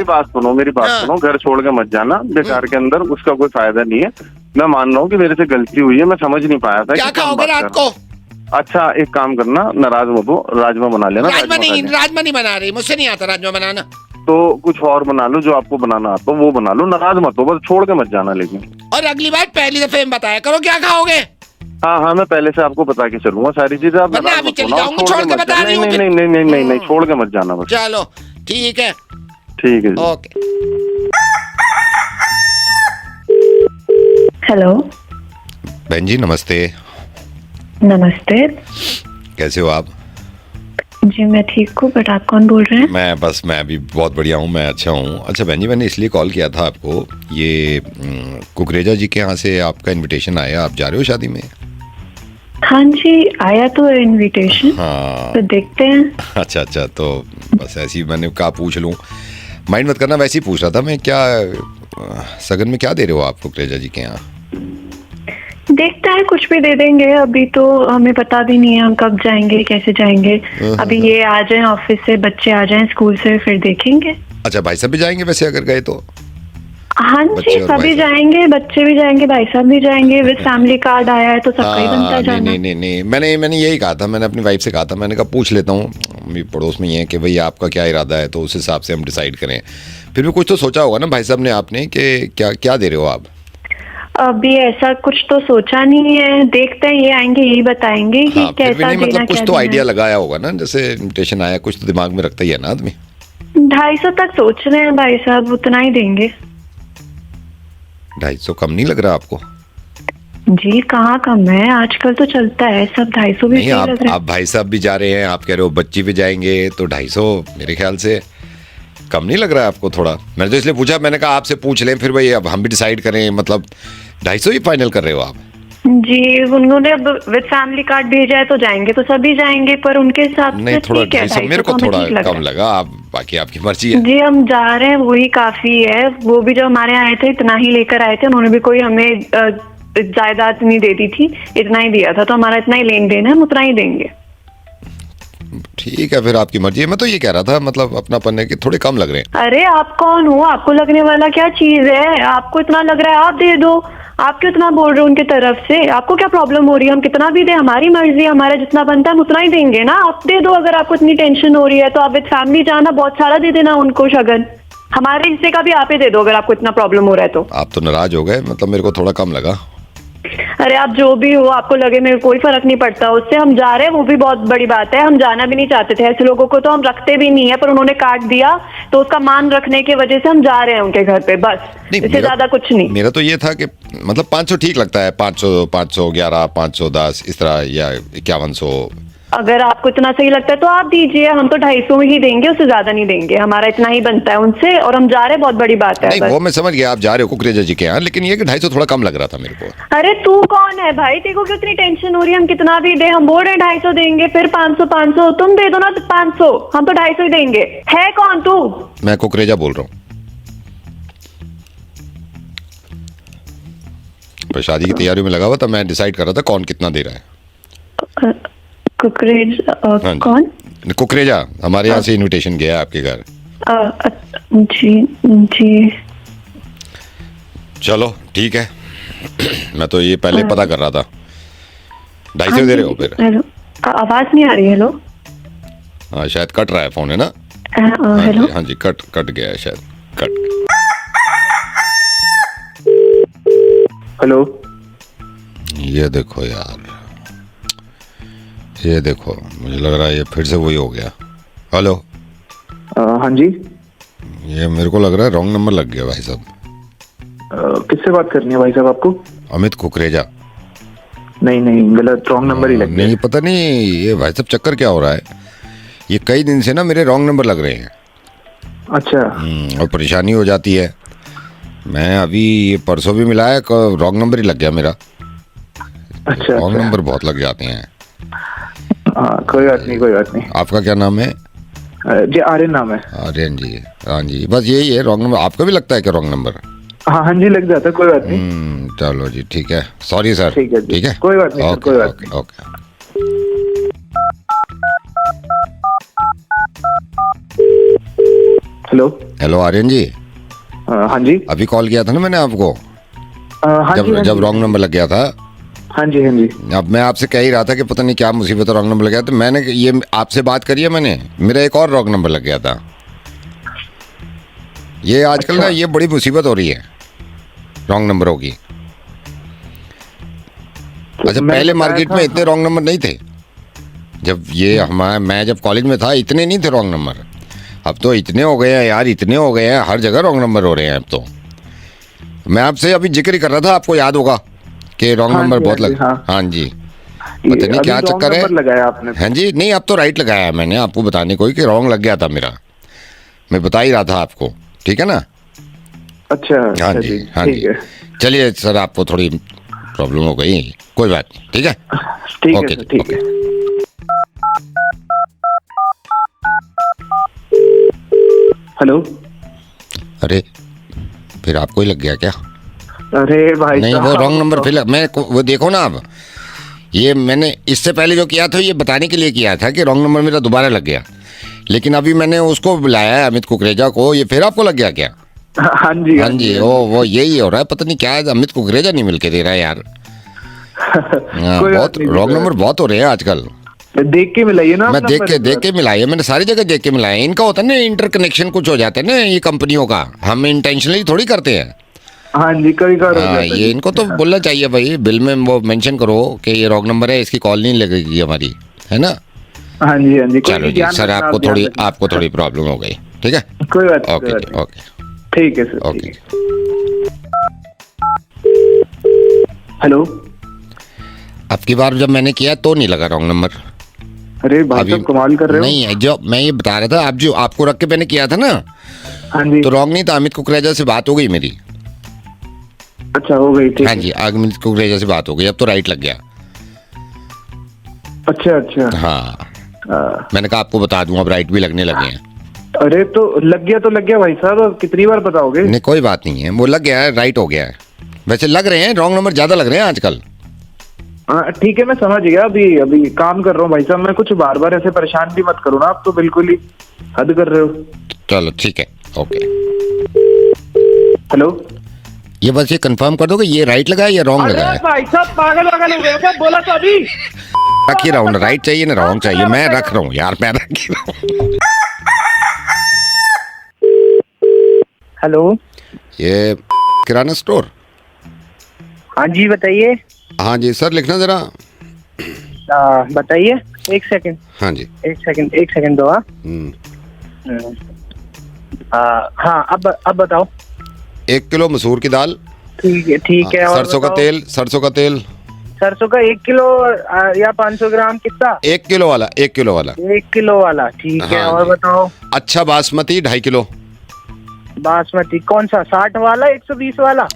मेरी बात सुनो, घर छोड़ के मत जाना बेकार के अंदर, उसका कोई फायदा नहीं है। मैं मान रहा हूँ कि मेरे से गलती हुई है, मैं समझ नहीं पाया था। क्या खाओगे रात को? अच्छा एक काम करना, नाराज मत हो, राजमा बना लेना। राजमा नहीं बना रही, मुझसे नहीं आता राजमा बनाना। तो कुछ और बना लो, जो आपको बनाना आता वो बना लो। नाराज मत हो, बस छोड़ के मत जाना लेकिन। और अगली बार पहली दफे में बताया करो क्या खाओगे। हाँ मैं पहले से आपको बता के चलूंगा सारी चीजें। आप अभी चली जाऊंगी, छोड़ के बता रही हूँ। नहीं छोड़ के मत जाना बस। चलो ठीक है जी। ओके। हेलो बहन जी नमस्ते। नमस्ते कैसे हो आप? जी मैं ठीक हूँ, बट आप कौन बोल रहे हैं? मैं भी बहुत बढ़िया हूँ, मैं अच्छा हूँ। अच्छा बहन जी, मैंने इसलिए कॉल किया था आपको, ये कुकरेजा जी के यहाँ से आपका इनविटेशन आया, आप जा रहे हो शादी में? हाँ जी, आया तो है इनविटेशन। हाँ तो देखते हैं। अच्छा अच्छा, तो बस ऐसी मैंने कहा पूछ लूँ, माइंड मत करना, वैसे ही पूछ रहा था मैं। क्या सगन में क्या दे रहे हो आप कुकरेजा जी के यहाँ? देखते हैं, कुछ भी दे देंगे। अभी तो हमें पता भी नहीं है हम कब जाएंगे, कैसे जाएंगे। अभी ये आ जाएं ऑफिस से, बच्चे आ जाएं स्कूल से, फिर देखेंगे। अच्छा, भाई साहब भी जाएंगे वैसे अगर गए तो? हाँ जी, सभी जाएंगे, बच्चे भी जाएंगे, भाई साहब भी जाएंगे। विद फैमिली कार्ड आया है तो सबका ही बनता है जाना। नहीं, मैंने यही कहा था, मैंने अपनी वाइफ से कहा था, मैंने कहा पूछ लेता हूँ, मेरी पड़ोस में ही है, कि भाई आपका क्या इरादा है, तो उस हिसाब से हम डिसाइड करें। फिर भी कुछ तो सोचा होगा ना भाई साहब ने आपने, कि क्या क्या दे रहे हो आप? अभी ऐसा कुछ तो सोचा नहीं है, देखते हैं, ये आएंगे यही बताएंगे कि हाँ, कैसा देना, मतलब कुछ क्या तो देना आइडिया है। लगाया होगा ना, जैसे इन्विटेशन आया, कुछ तो दिमाग में रखता ही है ना आदमी। 250 तक सोच रहे हैं भाई साहब, उतना ही देंगे। 250 कम नहीं लग रहा आपको? जी कहाँ कम है, आजकल तो चलता है सब। 250 भी नहीं, सही लग रहा है। आप भाई साहब भी जा रहे हैं, आप कह रहे हो बच्ची भी जाएंगे, तो 250 मेरे ख्याल से कम नहीं लग रहा है आपको थोड़ा? मैंने तो इसलिए पूछा, मैंने कहा आपसे पूछ लें, फिर भाई अब हम भी डिसाइड करें। मतलब 250 ही फाइनल कर रहे हो आप? जी, उन्होंने अब विद फैमिली कार्ड भेजा है तो जाएंगे तो सभी जाएंगे, पर उनके हिसाब नहीं, से थोड़ा ठीक है। 250 मेरे को थोड़ा कम लगा। आप बाकी आपकी मर्जी है। जी, हम जा रहे हैं, वही काफी है। वो भी जब हमारे यहाँ आए थे इतना ही लेकर आए थे, उन्होंने भी कोई हमें जायदाद नहीं दे दी थी, इतना ही दिया था, तो हमारा इतना ही लेन देन है, हम उतना ही देंगे। ठीक है, फिर आपकी मर्जी है। मैं तो ये कह रहा था, मतलब अपना पन्ने के थोड़े कम लग रहे हैं। अरे आप कौन हो, आपको लगने वाला क्या चीज है? आपको इतना लग रहा है, आप दे दो। आप क्यों इतना बोल रहे हो उनकी तरफ से? आपको क्या प्रॉब्लम हो रही है? हम कितना भी दे, हमारी मर्जी, हमारा जितना बनता है हम उतना ही देंगे ना। आप दे दो, अगर आपको इतनी टेंशन हो रही है तो आप विद फैमिली जाना, बहुत सारा दे देना उनको शगन। हमारे हिस्से का भी आप ही दे दो अगर आपको इतना प्रॉब्लम हो रहा है तो। आप तो नाराज हो गए, मतलब मेरे को थोड़ा कम लगा। अरे आप जो भी हो, आपको लगे, मेरे कोई फर्क नहीं पड़ता उससे। हम जा रहे हैं, वो भी बहुत बड़ी बात है। हम जाना भी नहीं चाहते थे, ऐसे लोगों को तो हम रखते भी नहीं है, पर उन्होंने काट दिया तो उसका मान रखने की वजह से हम जा रहे हैं उनके घर पे, बस। इससे ज्यादा कुछ नहीं। मेरा तो ये था कि मतलब 500 ठीक लगता है, 500, 511, 510 इस तरह, या 5100। अगर आपको इतना सही लगता है तो आप दीजिए, हम तो 250 ही देंगे, उससे ज्यादा नहीं देंगे। हमारा इतना ही बनता है उनसे, और हम जा रहे हैं, बहुत बड़ी बात है। नहीं, वो मैं समझ गया, आप जा रहे हो कुकरेजा जी के यहाँ, लेकिन ये कि 250 थोड़ा कम लग रहा था मेरे को। अरे तू कौन है भाई, तेरे को क्यों इतनी टेंशन हो रही है? हम कितना भी दे, हम बोल रहे हैं 250 देंगे, फिर 500, तुम दे दो ना 500, हम तो 250 ही देंगे। है कौन तू? मैं कुकरेजा बोल रहा हूँ। पर शादी की तैयारी में लगा हुआ था, मैं डिसाइड कर रहा था कौन कितना दे रहा है। कुकरेज हाँ जी। कौन? कुकरेजा, हमारे यहाँ से इनविटेशन गया है आपके घर। जी जी, चलो ठीक है। मैं तो ये पहले पता कर रहा था। 250 दे रहे हो फिर? हेलो, आवाज नहीं आ रही। हेलो, हाँ शायद कट रहा है फोन, है ना? हेलो, हाँ जी, कट गया है शायद, कट। हेलो, ये देखो यार, ये देखो, मुझे लग रहा है ये फिर से वही हो गया। हेलो, हाँ जी, ये मेरे को लग रहा है रॉन्ग नंबर लग गया भाई साहब। किससे बात करनी है भाई साहब आपको? अमित कुकरेजा। नहीं, गलत, रॉन्ग नंबर ही लग गया। नहीं, पता नहीं ये भाई साहब चक्कर क्या हो रहा है, ये कई दिन से ना मेरे रॉन्ग नंबर लग रहे हैं। अच्छा। और परेशानी हो जाती है। मैं अभी ये परसों भी मिला है, रॉन्ग नंबर ही लग गया मेरा। अच्छा, रॉन्ग नंबर बहुत लग जाते हैं। हाँ, कोई बात नहीं। आपका क्या नाम है? जी, आर्यन नाम है। आर्यन जी, हाँ जी, बस यही है रॉन्ग नंबर। आपका भी लगता है क्या रॉन्ग नंबर? हाँ जी, लग जाता है, कोई बात नहीं। चलो जी, ठीक है, सॉरी सर। ठीक है, ठीक है, कोई बात नहीं, कोई बात नहीं। ओके। हेलो आर्यन जी। हाँ जी, अभी कॉल किया था ना मैंने आपको, हाँ जी, जब रॉन्ग नंबर लग गया था। हाँ जी। अब मैं आपसे कह ही रहा था कि पता नहीं क्या मुसीबत, रॉन्ग नंबर लग गया। तो मैंने ये आपसे बात करी है मैंने, मेरा एक और रॉन्ग नंबर लग गया था। ये आजकल ना ये बड़ी मुसीबत हो रही है रॉन्ग नंबरों की। अच्छा, पहले मार्केट में इतने रॉन्ग नंबर नहीं थे। जब ये मैं जब कॉलेज में था इतने नहीं थे रॉन्ग नंबर। अब तो इतने हो गए हैं यार, इतने हो गए हैं, हर जगह रॉन्ग नंबर हो रहे हैं अब तो। मैं आपसे अभी जिक्र ही कर रहा था, आपको याद होगा कि रॉन्ग नंबर बहुत लग। हाँ जी, पता नहीं क्या चक्कर है। लगाया आपने? हाँ जी, नहीं अब तो राइट लगाया है मैंने, आपको बताने को ही कि रॉन्ग लग गया था मेरा। मैं बता ही रहा था आपको, ठीक है ना? अच्छा। हाँ जी, हाँ जी। चलिए सर, आपको थोड़ी प्रॉब्लम हो गई, कोई बात नहीं, ठीक है। ठीक है ओके सर, ठीक ओके। है। हेलो। अरे फिर आपको ही लग गया क्या? अरे भाई नहीं, वो साहब, रॉन्ग नंबर फिर वो देखो ना आप, ये मैंने इससे पहले जो किया था ये बताने के लिए किया था कि रॉन्ग नंबर मेरा दोबारा लग गया, लेकिन अभी मैंने उसको बुलाया है अमित कुकरेजा को, ये फिर आपको लग गया क्या? हाँ जी हाँ जी, वो यही हो रहा है, पता नहीं क्या है, अमित कुकरेजा नहीं मिलके दे रहा है यार। हाँ, कोई बात बहुत नहीं, रॉन्ग नंबर बहुत हो रहे हैं आजकल। देख के मिलाइए ना, मैं अपना देख के मिलाया, मैंने सारी जगह देख के मिलाया। इनका होता है ना इंटरकनेक्शन कुछ हो जाता है ना ये कंपनियों का, हम इंटेंशनली थोड़ी करते हैं। हाँ जी, कभी कभार हो हाँ, जाता है। ये इनको तो बोलना चाहिए भाई, बिल में वो मेंशन करो कि ये रॉन्ग नंबर है, इसकी कॉल नहीं लगेगी हमारी, है ना। हाँ जी हाँ जी, कोई चलो नहीं, जी ध्यान सर, रखना, आपको थोड़ी प्रॉब्लम हो गई, ठीक है। कोई बात नहीं, ओके कोई जी, बात नहीं। ओके ठीक है सर, ओके। ठीक है। हेलो। अब की बार जब मैंने किया तो नहीं लगा रॉन्ग नंबर। अरे भाई साहब कमाल कर रहे हो। नहीं, जो मैं ये बता रहा था, आप जो आपको रख के मैंने किया था ना, हाँ जी। तो रॉन्ग नहीं था। अमित कुकरेजा से बात हो गई मेरी। अच्छा, हो गई, ठीक हाँ है। जी, अमित कुकरेजा से बात हो गई, अब तो राइट लग गया। अच्छा अच्छा। हाँ, मैंने कहा आपको बता दूं, अब राइट भी लगने लगे हैं। अरे तो लग गया भाई साहब, अब कितनी बार बताओगे? नहीं कोई बात नहीं है, वो लग गया है, राइट हो गया है। वैसे लग रहे हैं रॉन्ग नंबर ज्यादा लग रहे हैं आजकल। हाँ ठीक है, मैं समझ गया। अभी काम कर रहा हूँ भाई साहब, मैं कुछ बार बार ऐसे परेशान भी मत करो ना, आप तो बिल्कुल ही हद कर रहे हो। चलो ठीक है, ओके। हेलो। ये बस ये कंफर्म कर दो कि ये राइट लगा है या रॉन्ग लगा है। भाई साहब पागल वागल हो गए क्या? बोला तो अभी। रख ही रहा हूँ ना, राइट चाहिए ना रॉन्ग चाहिए, मैं रख रहा हूँ यार, मैं रख ही रहा हूँ। हेलो। ये किराना स्टोर? हाँ जी बताइए। हाँ जी सर, लिखना जरा। बताइए, एक सेकंड। हाँ जी, एक सेकंड दो। हाँ अब बताओ। 1 किलो मसूर की दाल। ठीक है। और सरसों का तेल। सरसों का 1 किलो या 500 ग्राम, कितना? 1 किलो वाला। 1 किलो वाला, ठीक है। हाँ और जी। बताओ। अच्छा बासमती 2.5 किलो। बासमती कौन सा, 60 वाला 120 वाला?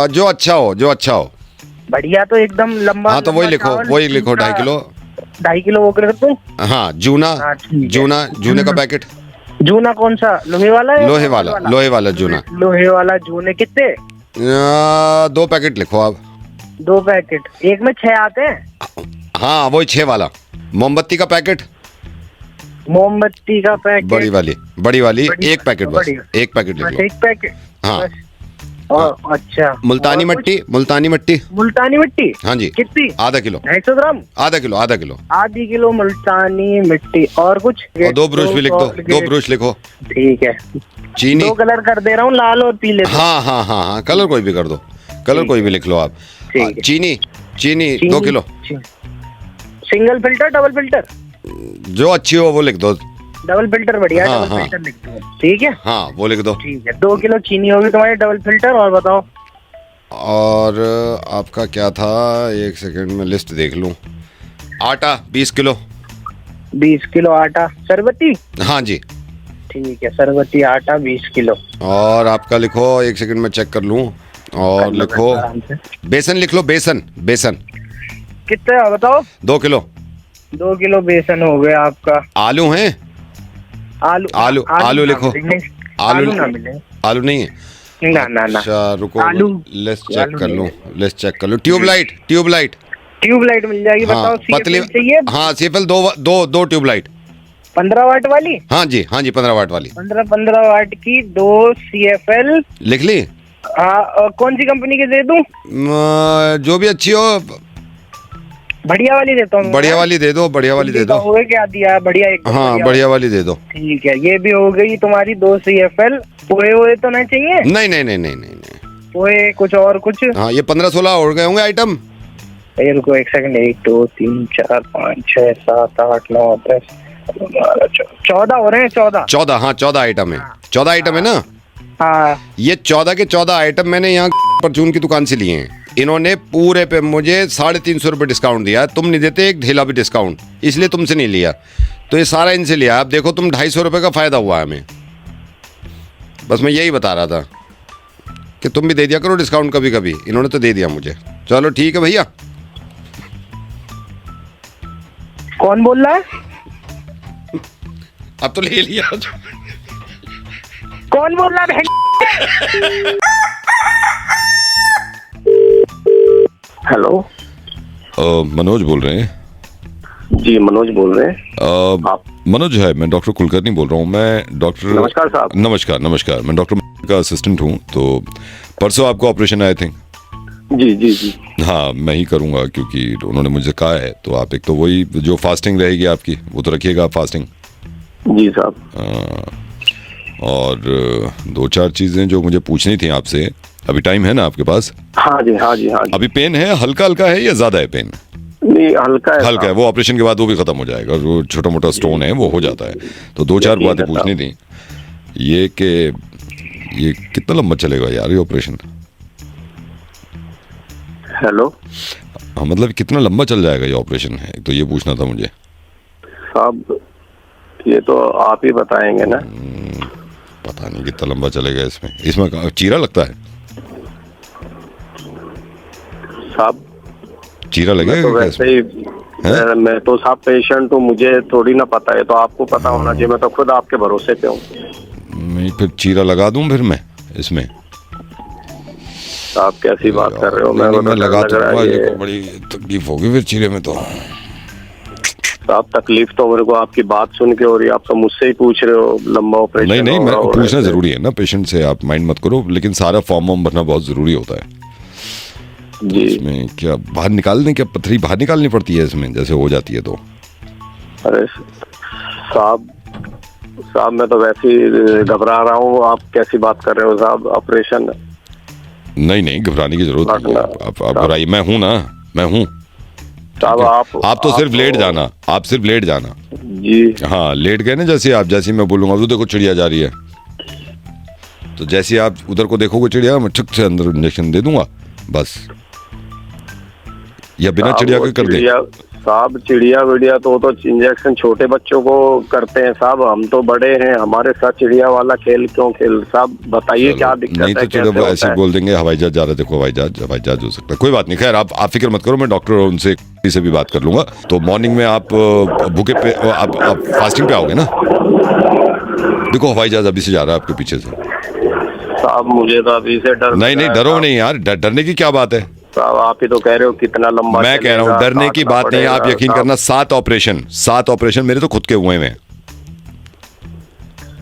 जो अच्छा हो। बढ़िया, तो एकदम लंबा। हाँ तो वही लिखो 2.5 किलो। 2.5 किलो वो कर दूं? हाँ, जूना। हाँ, ठीक है। जूने का पैकेट। जूना कौन सा, लोहे वाला है? लोहे वाला जूना। लोहे वाला जूने कितने? 2 पैकेट लिखो आप। 2 पैकेट, एक में 6 आते हैं। हाँ वही 6 वाला। मोमबत्ती का पैकेट। मोमबत्ती का पैकेट। बड़ी वाली 1 पैकेट बस। 1 पैकेट लिख बस लो। 1 पैकेट। हाँ। बस। और अच्छा, मुल्तानी और कुछ? मिट्टी। मुल्तानी मिट्टी। हाँ जी, कितनी? आधा किलो। 250 ग्राम। आधा किलो। आधी किलो मुल्तानी मिट्टी। और कुछ? और 2 ब्रुश भी लिख दो। 2 ब्रुश लिखो। ठीक है। चीनी। 2 कलर कर दे रहा हूँ, लाल और पीले। हाँ, कलर कोई भी कर दो। कलर कोई भी लिख लो आप। ठीक है। चीनी 2 kilo. Single filter, double filter? जो अच्छी हो वो लिख दो। डबल फिल्टर बढ़िया। हाँ, डबल हाँ। फिल्टर लिख दो, ठीक है। हाँ वो लिख दो। ठीक है, 2 किलो चीनी होगी तुम्हारी, डबल फिल्टर। और बताओ। और आपका क्या था, 1 सेकंड में लिस्ट देख लूं। आटा 20 किलो। 20 किलो आटा। शरबती? हाँ जी। ठीक है, शरबती आटा 20 किलो। और आपका लिखो, 1 सेकंड में चेक कर लूं। और लिखो बेसन, लिख लो बेसन। कितना बताओ? 2 किलो। 2 किलो बेसन हो गया आपका। आलू हैं? आलू लिखो। आलू ना मिले। आलू नहीं है? ना। अच्छा रुको, आलू। लिस्ट चेक कर लूं। ट्यूबलाइट ट्यूबलाइट मिल जाएगी। बताओ, पतली चाहिए? हाँ, सीएफएल 2 ट्यूबलाइट। 15 वाट वाली? हाँ जी 15 वाट वाली। 15 वाट की 2 CFL लिख ली? हाँ। कौन सी कंपनी के दे दूं? जो भी अच्छी हो। बढ़िया वाली देता हूँ। बढ़िया वाली दे दो। हो गए, क्या दिया? बढ़िया एक। हाँ बढ़िया वाली दे दो। ठीक है, ये भी हो गई तुम्हारी 2 CFL। पोहे तो नहीं चाहिए? नहीं। पोहे कुछ और कुछ? हाँ, ये 15-16 हो गए होंगे आइटम। रुको 1 सेकंड। 1 2 3 4 5 6 7 8 9 10 14 हो रहे हैं। 14। हाँ 14 आइटम है। 14 आइटम है ना? हाँ। ये 14 के 14 आइटम मैंने यहाँ परचून की दुकान से लिए हैं। इन्होंने पूरे पे मुझे 350 रुपये डिस्काउंट दिया। तुम नहीं देते एक ढेला भी डिस्काउंट, इसलिए तुमसे नहीं लिया। तो ये सारा इनसे लिया। अब देखो तुम 250 रुपये का फायदा हुआ है हमें। बस मैं यही बता रहा था कि तुम भी दे दिया करो डिस्काउंट कभी कभी। इन्होंने तो दे दिया मुझे। चलो ठीक है भैया। कौन बोल रहा है? अब तो ले लिया। कौन बोल रहा है? हेलो, मनोज बोल रहे हैं? जी मनोज बोल रहे हैं। आप? मनोज है, मैं डॉक्टर कुलकर्णी बोल रहा हूँ। मैं डॉक्टर, नमस्कार साहब। नमस्कार, मैं डॉक्टर का असिस्टेंट हूँ। तो परसों आपको ऑपरेशन आई थिंक। जी। हाँ, मैं ही करूँगा क्योंकि उन्होंने मुझे कहा है। तो आप एक तो वही जो फास्टिंग रहेगी आपकी, वो तो रखिएगा आप फास्टिंग। जी साहब। और 2-4 चीज़ें जो मुझे पूछनी थी आपसे, अभी टाइम है ना आपके पास? हाँ जी। अभी पेन है, हल्का है या ज़्यादा है पेन? नहीं, हल्का है। वो ऑपरेशन के बाद वो भी खत्म हो जाएगा। जो छोटा मोटा स्टोन है वो हो जाता है। तो 2-4 बातें पूछनी थी। ये कितना लंबा चलेगा यार ये ऑपरेशन? हेलो, हाँ, मतलब कितना लंबा चल जाएगा ये ऑपरेशन है, तो ये पूछना था मुझे। साहब ये तो आप ही बताएंगे ना। पता नहीं कितना लंबा चलेगा इसमें चीरा लगता है साहब? चीरा लगेगा? तो वैसे ही मैं तो साहब पेशेंट हूँ, मुझे थोड़ी ना पता है। तो आपको पता होना चाहिए, मैं तो खुद आपके भरोसे पे हूँ। मैं फिर चीरा लगा दूं फिर मैं इसमें? आप कैसी बात कर रहे हो? मैं लगा तो बड़ी तकलीफ होगी फिर चीरे में। तो आप तकलीफ तो मेरे को आपकी बात सुन के हो रही है। आप तो मुझसे ही पूछ रहे हो लंबा ऑपरेशन। नहीं, मैं पूछना जरूरी है ना पेशेंट से, आप माइंड मत करो। लेकिन सारा फॉर्म भरना बहुत जरूरी होता है जी। इसमें क्या बाहर निकालने, क्या पथरी बाहर निकालनी पड़ती है इसमें जैसे हो जाती है तो? अरे साहब मैं तो वैसे ही घबरा रहा हूँ। आप कैसी बात कर रहे हो साहब? ऑपरेशन नहीं, घबराने की जरूरत नहीं। आप घबराइए, मैं हूँ ना, मैं हूँ साहब। आप तो सिर्फ लेट जाना, आप सिर्फ लेट जाना जी। हाँ, लेट गए ना, जैसे मैं बोलूंगा तो देखो चिड़िया जा रही है, तो जैसे आप उधर को देखोगे चिड़िया, मैं ठक से अंदर इंजेक्शन दे दूंगा बस। या बिना चिड़िया के कर दे साहब? चिड़िया विड़िया तो इंजेक्शन छोटे बच्चों को करते हैं साहब। हम तो बड़े हैं, हमारे साथ चिड़िया वाला खेल क्यों खेल? साहब बताइए क्या दिक्कत है? नहीं तो चलो ऐसे बोल देंगे हवाई जहाज जा रहा है, देखो हवाई जहाज हो सकता है, कोई बात नहीं। खैर आप फिक्र मत करो, मैं डॉक्टर उनसे से भी बात कर लूंगा। तो मॉर्निंग में आप भूखे पे आप फास्टिंग पे आओगे ना? देखो हवाई जहाज अभी से जा रहा है आपके पीछे से। साहब मुझे तो अभी से डर। नहीं डरो नहीं यार, डरने की क्या बात है साहब? आप ही तो कह रहे हो कितना लंबा। मैं कह रहा हूँ डरने की बात नहीं है। आप यकीन करना, 7 ऑपरेशन मेरे तो खुद के हुए हैं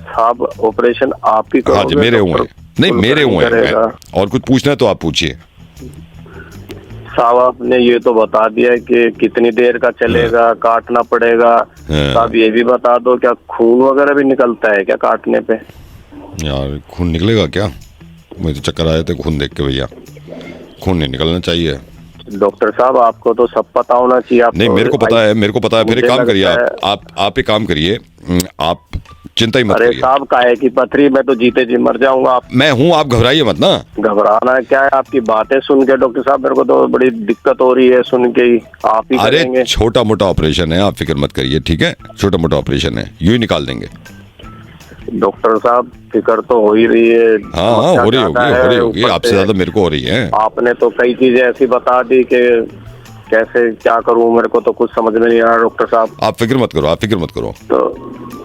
साहब। ऑपरेशन आप ही? हाँ जी, मेरे हुए। नहीं, मेरे हुए हैं। और कुछ पूछना है तो आप पूछिए साहब। आपने ये तो बता दिया कि कितनी देर का चलेगा, काटना पड़ेगा। साहब ये भी बता दो, क्या खून वगैरह भी निकलता है क्या काटने पे? यार खून निकलेगा क्या? मुझे तो चक्कर आए थे खून देख के भैया। खून नहीं निकलना चाहिए डॉक्टर साहब। आपको तो सब पता होना चाहिए। आप नहीं, मेरे को पता है। फिर एक काम करिए, आप एक काम करिए, आप चिंता ही मत करिए। अरे साहब काहे की पथरी? मैं तो जीते जी मर जाऊंगा। मैं हूँ, आप घबराइए मत ना। घबराना क्या है? आपकी बातें सुन के डॉक्टर साहब मेरे को तो बड़ी दिक्कत हो रही है सुन के ही। आप ही करेंगे? अरे छोटा मोटा ऑपरेशन है, आप फिक्र मत करिए, ठीक है? छोटा मोटा ऑपरेशन है, यूं ही निकाल देंगे। डॉक्टर साहब फिक्र तो हो ही रही है। हाँ, हो रही होगी, आपसे ज्यादा मेरे को हो रही है। आपने तो कई चीजें ऐसी बता दी कि कैसे क्या करूं, मेरे को तो कुछ समझ में नहीं आ रहा डॉक्टर साहब। आप फिक्र मत करो। तो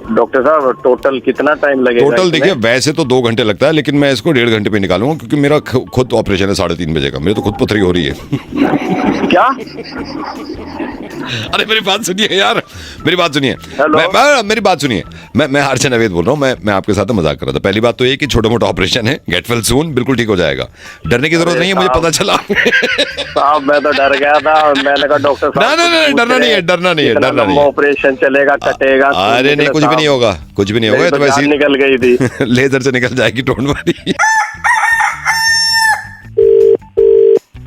डॉक्टर साहब टोटल कितना टाइम लगेगा? टोटल देखिए, वैसे तो 2 घंटे लगता है, लेकिन मैं इसको 1.5 घंटे पे निकालूंगा क्योंकि मेरा खुद ऑपरेशन है 3:30 बजे का। मेरे तो खुद पथरी हो रही है। क्या? अरे मेरी बात सुनिए यार, मेरी बात सुनिए। मेरी बात सुनिए। मैं हर्षन अवैध बोल रहा हूँ। मैं आपके साथ मजाक कर रहा था। पहली बात तो ये कि छोटा मोटा ऑपरेशन है, गेट वेल सून, बिल्कुल ठीक हो जाएगा, डरने की जरूरत नहीं है। मुझे पता चला साहब, मैं तो डर गया था। मैंने कहा डॉक्टर साहब नहीं, डरना नहीं है। ऑपरेशन चलेगा, कटेगा? अरे नहीं, कुछ भी नहीं होगा। तो वैसे निकल गई थी। लेजर से निकल जाएगी, डोंट वरी।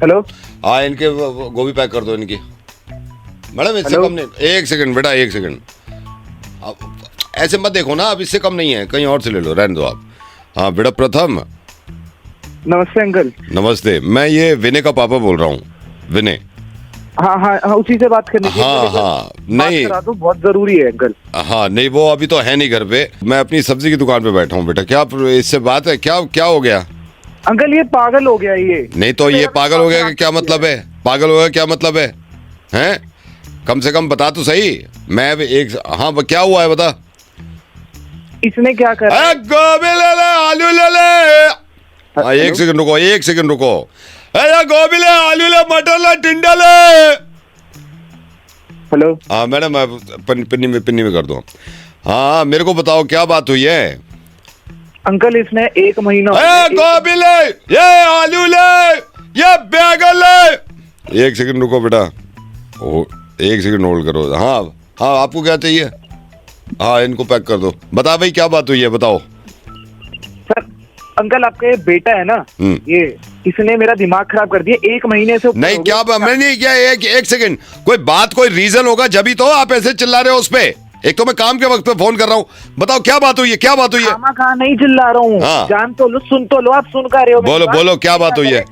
हेलो, हाँ, इनके गोभी पैक कर दो इनकी। मैडम इससे कम नहीं। 1 सेकंड बेटा, 1 सेकंड। ऐसे मत देखो ना, अब इससे कम नहीं है, कहीं और से ले लो, रहने दो आप। हाँ बेटा प्रथम। नमस्ते अंकल। नमस्ते, मैं ये विनय का पापा बोल रहा हूँ, विनय। हाँ, उसी से बात करनी थी। हाँ, नहीं करा दो, बहुत जरूरी है अंकल। हाँ नहीं, वो अभी तो है नहीं घर पे। मैं अपनी सब्जी की दुकान पे बैठा हूँ बेटा। क्या इससे बात है? क्या हो गया? अंकल ये पागल हो गया ये। नहीं तो ये पागल हो गया कि क्या मतलब है? पागल हो गया क्या मतलब है? हैं? कम से कम बता तो सही। मैं एक हाँ क्या हुआ है बता। इसने क्या करा? गोभी ले ले, आलू ले ले। हाँ एक सेकंड रुको, एक सेकंड रुको। गोभी ले, आलू ले, मटर ले, टिंडा ले। हेलो। हाँ मैडम पिन्नी में कर दो। हाँ मेरे को बताओ क्या बात हुई है? अंकल इसने 1 महीना गोभी ले, ये आलू ले, ये बैगन ले। एक सेकंड रुको बेटा, एक सेकंड होल्ड करो। हाँ हाँ आपको क्या चाहिए? हाँ इनको पैक कर दो। बता भाई क्या बात हुई है, बताओ। सर अंकल आपका ये बेटा है ना, ये इसने मेरा दिमाग खराब कर दिया। 1 महीने से नहीं क्या मैं नहीं क्या एक सेकंड, कोई बात कोई रीजन होगा जब ही तो आप ऐसे चिल्ला रहे हो उस पे। एक तो मैं काम के वक्त पे फोन कर रहा हूँ, बताओ क्या बात हुई है, क्या बात हुई है? कहाँ नहीं चिल्ला रहा हूँ। हाँ। जान तो लो, सुन तो लो, आप सुन कर रहे हो। बोलो बोलो क्या बात हुई है?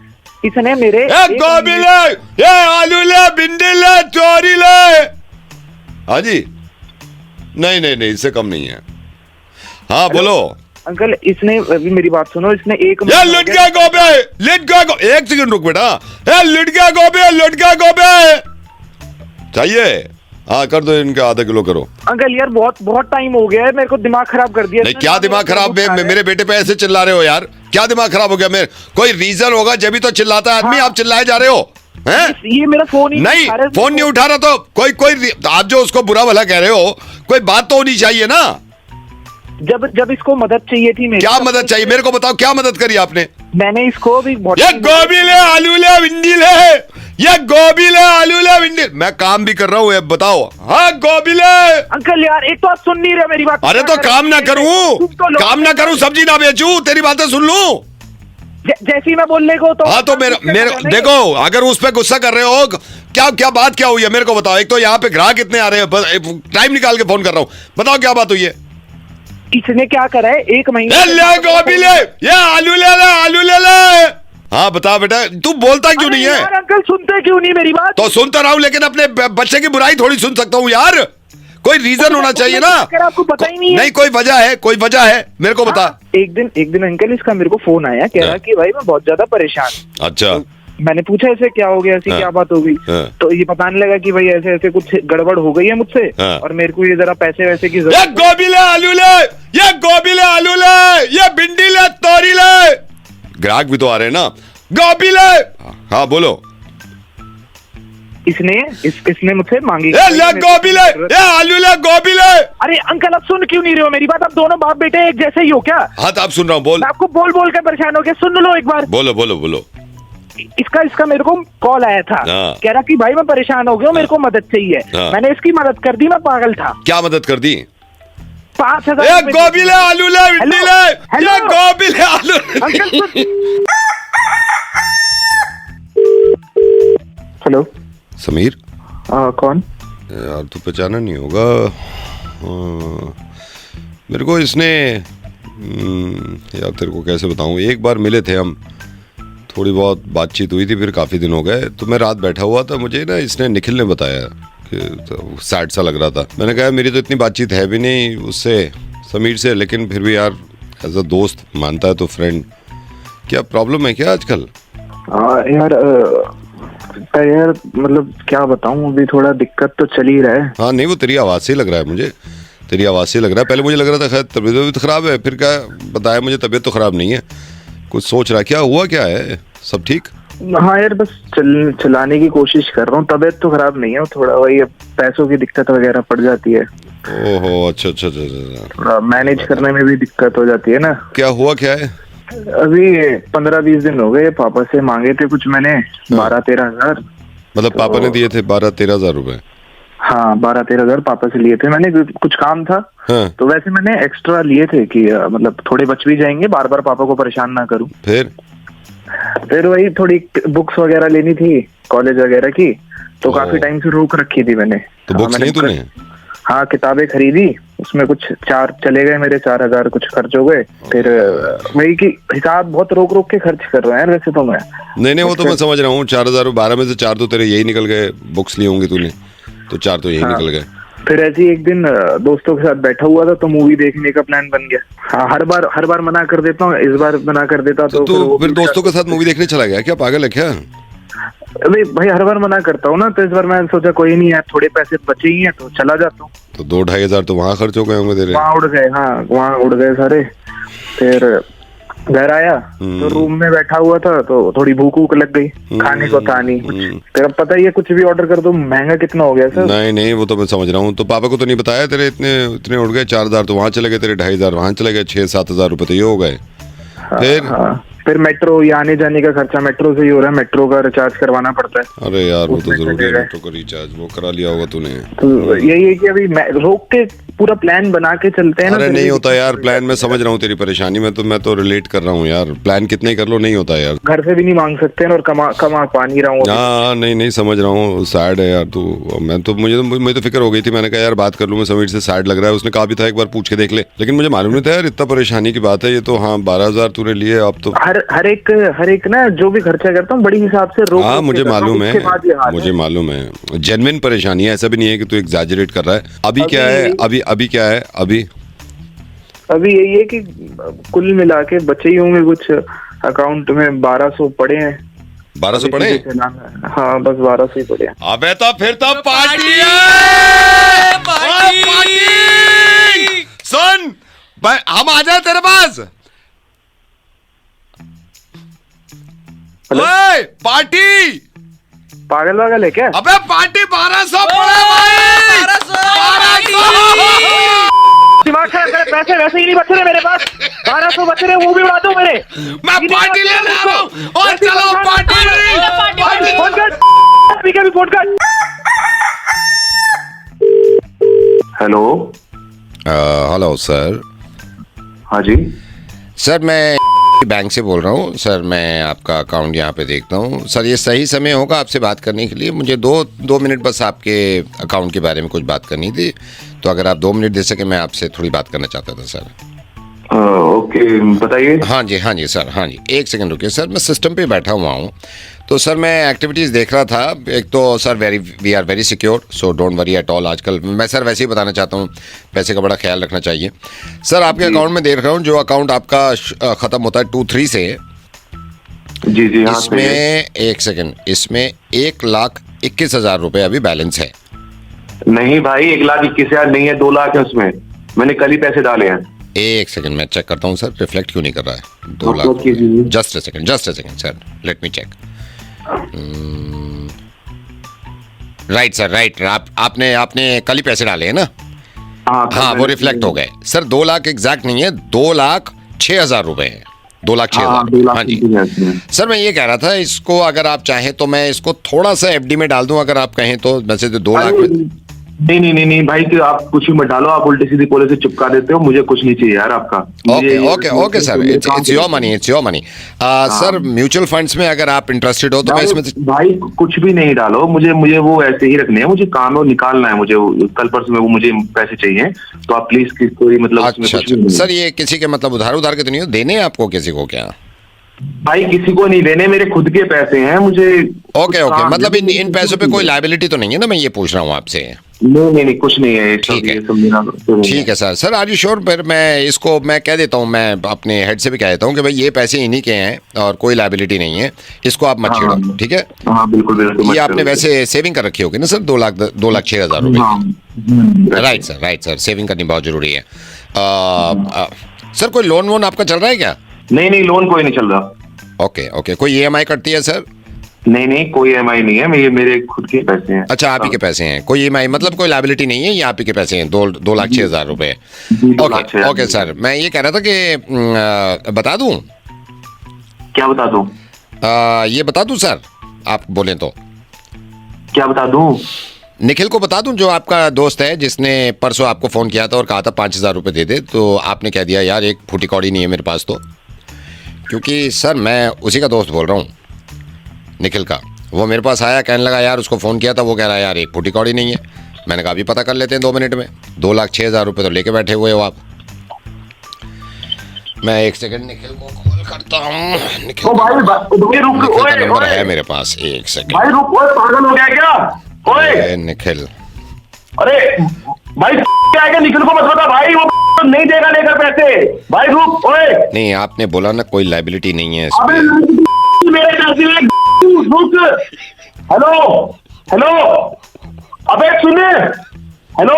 इसने मेरे गोभी ले, ये आलू ले, भिंडी ले, चोरी ले। हाँ जी नहीं इससे कम नहीं है। हाँ बोलो अंकल। इसने अभी मेरी बात सुनो, इसने 1 ये लुट गया गोभी, लुट गया गोभी। एक सेकंड रुक बेटा, ये लुट गया गोभी, लुट गया गोभी चाहिए। हाँ कर दो, इनके आधा किलो करो। अंकल यार बहुत टाइम हो गया है, मेरे को दिमाग खराब कर दिया। नहीं क्या दिमाग खराब? मेरे बेटे पे ऐसे चिल्ला रहे हो यार, क्या दिमाग खराब हो गया? मेरे कोई रीजन होगा जब भी तो चिल्लाता है आदमी। आप चिल्लाए जा रहे हो हैं? ये मेरा फोन ही नहीं फोन नहीं उठा रहा तो कोई आप जो उसको बुरा भला कह रहे हो, कोई बात तो होनी चाहिए ना। जब इसको मदद चाहिए थी मेरी। क्या मदद चाहिए मेरे को बताओ, क्या मदद करी आपने? मैंने इसको भी बहुत ये गोभी ले, आलू ले, भिंडी ले, ये गोभी ले, आलू ले, भिंडी। मैं काम भी कर रहा हूँ बताओ। हाँ गोभी ले। अंकल यार एक तो आप सुन नहीं रहे मेरी बात। अरे तो काम ना करूँ, काम ना करूँ, सब्जी ना बेचूं, तेरी बातें सुन लूं जैसे ही मैं बोलने को तो। हाँ तो मेरे देखो, अगर उस पर गुस्सा कर रहे हो, क्या बात क्या हुई है मेरे को बताओ। एक तो यहाँ पे ग्राहक इतने आ रहे हैं, टाइम निकाल के फोन कर रहा हूँ, बताओ क्या बात हुई है? इसने क्या करा है? 1 महीने ले गोभी ले, ये आलू ले ले, आलू ले ले। हाँ बता बेटा, तू बोलता क्यों नहीं है? अंकल सुनते क्यों नहीं मेरी बात? तो सुनता रहा हूँ, लेकिन अपने बच्चे की बुराई थोड़ी सुन सकता हूँ यार। कोई रीजन होना चाहिए ना। आपको पता ही नहीं है? नहीं कोई वजह है, कोई वजह है मेरे को बता। एक दिन अंकल इसका मेरे को फोन आया, कह रहा कि भाई मैं बहुत ज्यादा परेशान। अच्छा। मैंने पूछा ऐसे क्या हो गया, ऐसी क्या बात हो गई? तो ये बताने लगा कि भाई ऐसे ऐसे कुछ गड़बड़ हो गई है मुझसे, और मेरे को ये जरा पैसे वैसे की जरूरत। ये गोभी ले, आलू ले, ये गोभी ले, आलू ले, ये भिंडी ले, तोरी ले। ग्राहक भी तो आ रहे हैं ना। गोभी ले। हाँ बोलो। इसने मुझसे मांगी। ले गोभी ले, ये आलू ले, गोभी ले। अरे अंकल आप सुन क्यों नहीं रहे हो मेरी बात? आप दोनों बाप बेटे एक जैसे ही हो क्या? हाँ तो आप सुन रहा हूँ, बोल। आपको बोल के परेशान हो गया, सुन लो एक बार। बोलो बोलो बोलो। इसका मेरे को कॉल आया था, कह रहा कि भाई मैं परेशान हो गया हूँ, मेरे को मदद चाहिए। मैंने इसकी मदद कर दी, मैं पागल था। क्या मदद कर दी? 5,000। गोभी ले, आलू ले, भिंडी ले, ये गोभी ले, आलू। हेलो समीर। कौन? यार तू पहचाना नहीं होगा। मेरे को इसने यार तेरे को कैसे बताऊं, एक बार मिले थे हम, थोड़ी बहुत बातचीत हुई थी, फिर काफ़ी दिन हो गए। तो मैं रात बैठा हुआ था, मुझे ना इसने निखिल ने बताया कि तो सैड सा लग रहा था। मैंने कहा मेरी तो इतनी बातचीत है भी नहीं उससे, समीर से, लेकिन फिर भी यार एज अ दोस्त मानता है तो फ्रेंड। क्या प्रॉब्लम है क्या आजकल? यार मतलब क्या बताऊं, अभी थोड़ा दिक्कत तो चल ही रहा है। हाँ नहीं वो तेरी आवाज़ से ही लग रहा है मुझे, तेरी आवाज़ से लग रहा है। पहले मुझे लग रहा था खैर तबीयत खराब है, फिर क्या बताया मुझे तबीयत तो खराब नहीं है। कुछ सोच रहा, क्या हुआ, क्या है, सब ठीक? हाँ यार बस चलाने की कोशिश कर रहा हूँ, तबीयत तो खराब नहीं है, थोड़ा वही पैसों की दिक्कत वगैरह पड़ जाती है। ओहो अच्छा, थोड़ा मैनेज करने में भी दिक्कत हो जाती है ना। क्या हुआ, क्या है? अभी 15-20 दिन हो गए, पापा से मांगे थे कुछ मैंने 12-13 हजार। मतलब पापा ने दिए थे 12-13 हजार रुपए? हाँ 12-13 हजार पापा से लिए थे मैंने, कुछ काम था। हाँ। तो वैसे मैंने एक्स्ट्रा लिए थे कि मतलब थोड़े बच भी जाएंगे, बार बार पापा को परेशान ना करूं। फिर वही थोड़ी बुक्स वगैरह लेनी थी कॉलेज वगैरह की, तो काफी टाइम से रोक रखी थी मैंने। तो बुक्स ली तूने? हाँ किताबें खरीदी, उसमें कुछ 4 चले गए मेरे, 4,000 कुछ खर्च हो गए। फिर वही की हिसाब बहुत रोक रोक के खर्च कर रहे हैं वैसे तो मैं। नहीं वो तो मैं समझ रहा हूँ, 4,000 12 में से 4 तो तेरे यही निकल गए, बुक्स ली होंगी तूने तो 4 तो यही निकल गए। फिर ऐसे ही एक दिन दोस्तों के साथ बैठा हुआ था तो मूवी देखने का प्लान बन गया। हाँ, हर बार मना कर देता हूँ, इस बार मना कर देता तो फिर दोस्तों के साथ मूवी देखने चला गया क्या? पागल है क्या? अरे भाई हर बार मना करता हूँ ना, तो इस बार मैं सोचा कोई नहीं यार, थोड़े पैसे बचे ही हैं तो चला जाता हूँ। तो 2-2.5 हजार तो वहाँ खर्च हो गए होंगे तेरे? वहाँ उड़ गए, हाँ वहाँ उड़ गए सारे। फिर घर आया तो रूम में बैठा हुआ था तो थोड़ी भूख वूख लग गई, खाने को था नहीं कुछ। तेरा पता ही है कुछ भी ऑर्डर कर दो, महंगा कितना हो गया सर। नहीं वो तो मैं समझ रहा हूँ। तो पापा को तो नहीं बताया तेरे इतने उड़ गए? 4 हजार तो वहाँ चले गए तेरे, 2.5 हजार वहाँ चले गए, 6-7 हजार रुपए तो ये हो गए। फिर मेट्रो, ये आने जाने का खर्चा मेट्रो से ही हो रहा है, मेट्रो का रिचार्ज करवाना पड़ता है। अरे यार वो तो जरूरी है, मेट्रो का रिचार्ज वो करा लिया होगा तूने। तो यही है कि अभी रोक के पूरा प्लान बना के चलते हैं ना। अरे नहीं होता यार प्लान, मैं समझ रहा हूँ तेरी परेशानी में, तो मैं तो रिलेट कर रहा हूँ यार। प्लान कितने ही कर लो नहीं होता यार। घर से भी नहीं मांग सकते और कमा पा नहीं रहा हूँ। हाँ नहीं समझ रहा हूँ, सैड है यार तू। मुझे तो फिक्र हो गई थी, मैंने कहा यार बात कर लूँ मैं समीर से, सैड लग रहा है। उसने कहा भी था एक बार पूछ के देख ले, लेकिन मुझे मालूम नहीं था यार इतना परेशानी की बात है ये तो। हाँ 12 हजार तूने लिए, अब तो हर एक ना जो भी खर्चा करता हूँ बड़ी हिसाब से रोक। हाँ मुझे मालूम है, जेन्युइन परेशानी है, ऐसा भी नहीं है कि तू एग्जैजरेट कर रहा है। अभी क्या है? अभी क्या है? अभी यही है कि कुल मिला के बचे ही होंगे कुछ अकाउंट में 1200 पड़े हैं। 1200 पड़े? हाँ बस 1200 ही पड़े हैं। अबे तो फिर तो पार्टी सुन, हम आ जाए तेरे पास। ओए पार्टी, पागल है क्या? अबे पार्टी 1200 पड़े भाई, 1200। दिमाग खराब करे, पैसे वैसे ही नहीं बच रहे मेरे पास, 1200 बच रहे वो भी उड़ा दो मेरे। मैं पार्टी लेने आ रहा हूँ और चलो पार्टी। फोन कर, स्पीकर भी फोन कर। Hello sir. हाँ जी सर मैं बैंक से बोल रहा हूँ सर। मैं आपका अकाउंट यहाँ पे देखता हूँ सर। ये सही समय होगा आपसे बात करने के लिए? मुझे दो मिनट बस आपके अकाउंट के बारे में कुछ बात करनी थी, तो अगर आप 2 मिनट दे सके मैं आपसे थोड़ी बात करना चाहता था सर। ओके बताइए। हाँ जी सर, हाँ जी 1 सेकंड रुकिए सर, मैं सिस्टम पे बैठा हुआ हूँ। तो सर मैं एक्टिविटीज़ देख रहा था। एक तो sir we are very secure, so don't worry at all. आजकल मैं सर वैसे ही बताना चाहता हूँ, पैसे का बड़ा ख्याल रखना चाहिए सर। आपके अकाउंट में देख रहा हूँ, जो अकाउंट आपका ख़त्म होता है 23 से। जी इसमें 1 सेकंड, इसमें 1,21,000 रुपये अभी बैलेंस है। नहीं भाई 1,21,000 नहीं है, 2 लाख है उसमें। मैंने कल ही पैसे डाले हैं। 1 सेकंड मैं चेक करता हूँ सर, रिफ्लेक्ट क्यों नहीं कर रहा है 2 lakh. Just a second sir, let me check. Right sir, right. आपने कल ही पैसे डाले हैं ना? हाँ वो रिफ्लेक्ट हो गए सर। 2 लाख एग्जैक्ट नहीं है, 2,06,000 रुपए है। 2,06,000। हाँ जी सर, मैं ये कह रहा था इसको अगर आप चाहें तो मैं इसको थोड़ा सा एफडी में डाल दूं, अगर आप कहें तो। वैसे तो 2 लाख में नहीं भाई, कि आप कुछ भी मत डालो, आप उल्टी सीधी पॉलिसी चिपका देते हो। मुझे कुछ नहीं चाहिए यार आपका। Okay sir, it's your money. Sir mutual funds में अगर आप इंटरेस्टेड हो तो मैं इसमें भाई कुछ भी नहीं डालो। मुझे वो ऐसे ही रखने हैं, मुझे काम निकालना है। मुझे कल परसों में वो मुझे पैसे चाहिए, तो आप प्लीज कोई मतलब। अच्छा सर, ये किसी के मतलब उधार के तो नहीं हो? देने आपको किसी को क्या? भाई किसी को नहीं देने, मेरे खुद के पैसे हैं मुझे। ओके मतलब इन पैसों पे कोई लायबिलिटी तो नहीं है ना? मैं ये पूछ रहा हूँ आपसे। नहीं कुछ नहीं है। ठीक है सर आर यू श्योर? फिर मैं कह देता हूँ, मैं अपने हेड से भी कह देता हूँ कि भाई ये पैसे इन्हीं के हैं और कोई लायबिलिटी नहीं है, इसको आप मत छेड़ो। ठीक है? हाँ बिल्कुल। ये आपने वैसे सेविंग कर रखी होगी ना सर? 2,06,000 रुपए। राइट सर, सेविंग करनी बहुत जरूरी है। सर कोई लोन वोन आपका चल रहा है क्या? नहीं लोन कोई नहीं चल रहा। ओके कोई EMI कटती है सर? नहीं कोई EMI नहीं है, ये मेरे खुद के पैसे हैं। अच्छा आप ही के पैसे हैं, कोई EMI मतलब कोई लायबिलिटी नहीं है, ये आप ही के पैसे हैं। 2,06,000 रुपए। ओके सर, मैं ये कह रहा था कि बता दूं? क्या बता दूं? ये बता दूं सर, आप बोले तो? क्या बता दूं? निखिल को बता दूं, जो आपका दोस्त है जिसने परसों आपको फोन किया था और कहा था 5,000 रुपए दे दे, तो आपने कह दिया यार एक फूटी कौड़ी नहीं है मेरे पास। तो क्योंकि सर मैं उसी का दोस्त बोल रहा हूँ, निखिल का। वो मेरे पास आया, कहने लगा यार उसको फ़ोन किया था, वो कह रहा है यार एक फूटी कौड़ी नहीं है। मैंने कहा अभी पता कर लेते हैं 2 मिनट में। 2,06,000 रुपये तो लेके बैठे हुए हो आप। मैं 1 सेकंड निखिल को कॉल करता हूँ। निखिल का नंबर है मेरे पास। 1 सेकंड भाई रुक, पागल हो गया क्या? ओए निखिल, अरे भाई क्या है, निखिल को मत बता भाई, वो नहीं देगा लेकर पैसे। भाई रुक, ओए नहीं आपने बोला ना कोई लाइबिलिटी नहीं है अबे इसमें। मेरे पैसे में रुक। हेलो हेलो, अबे सुने, हेलो,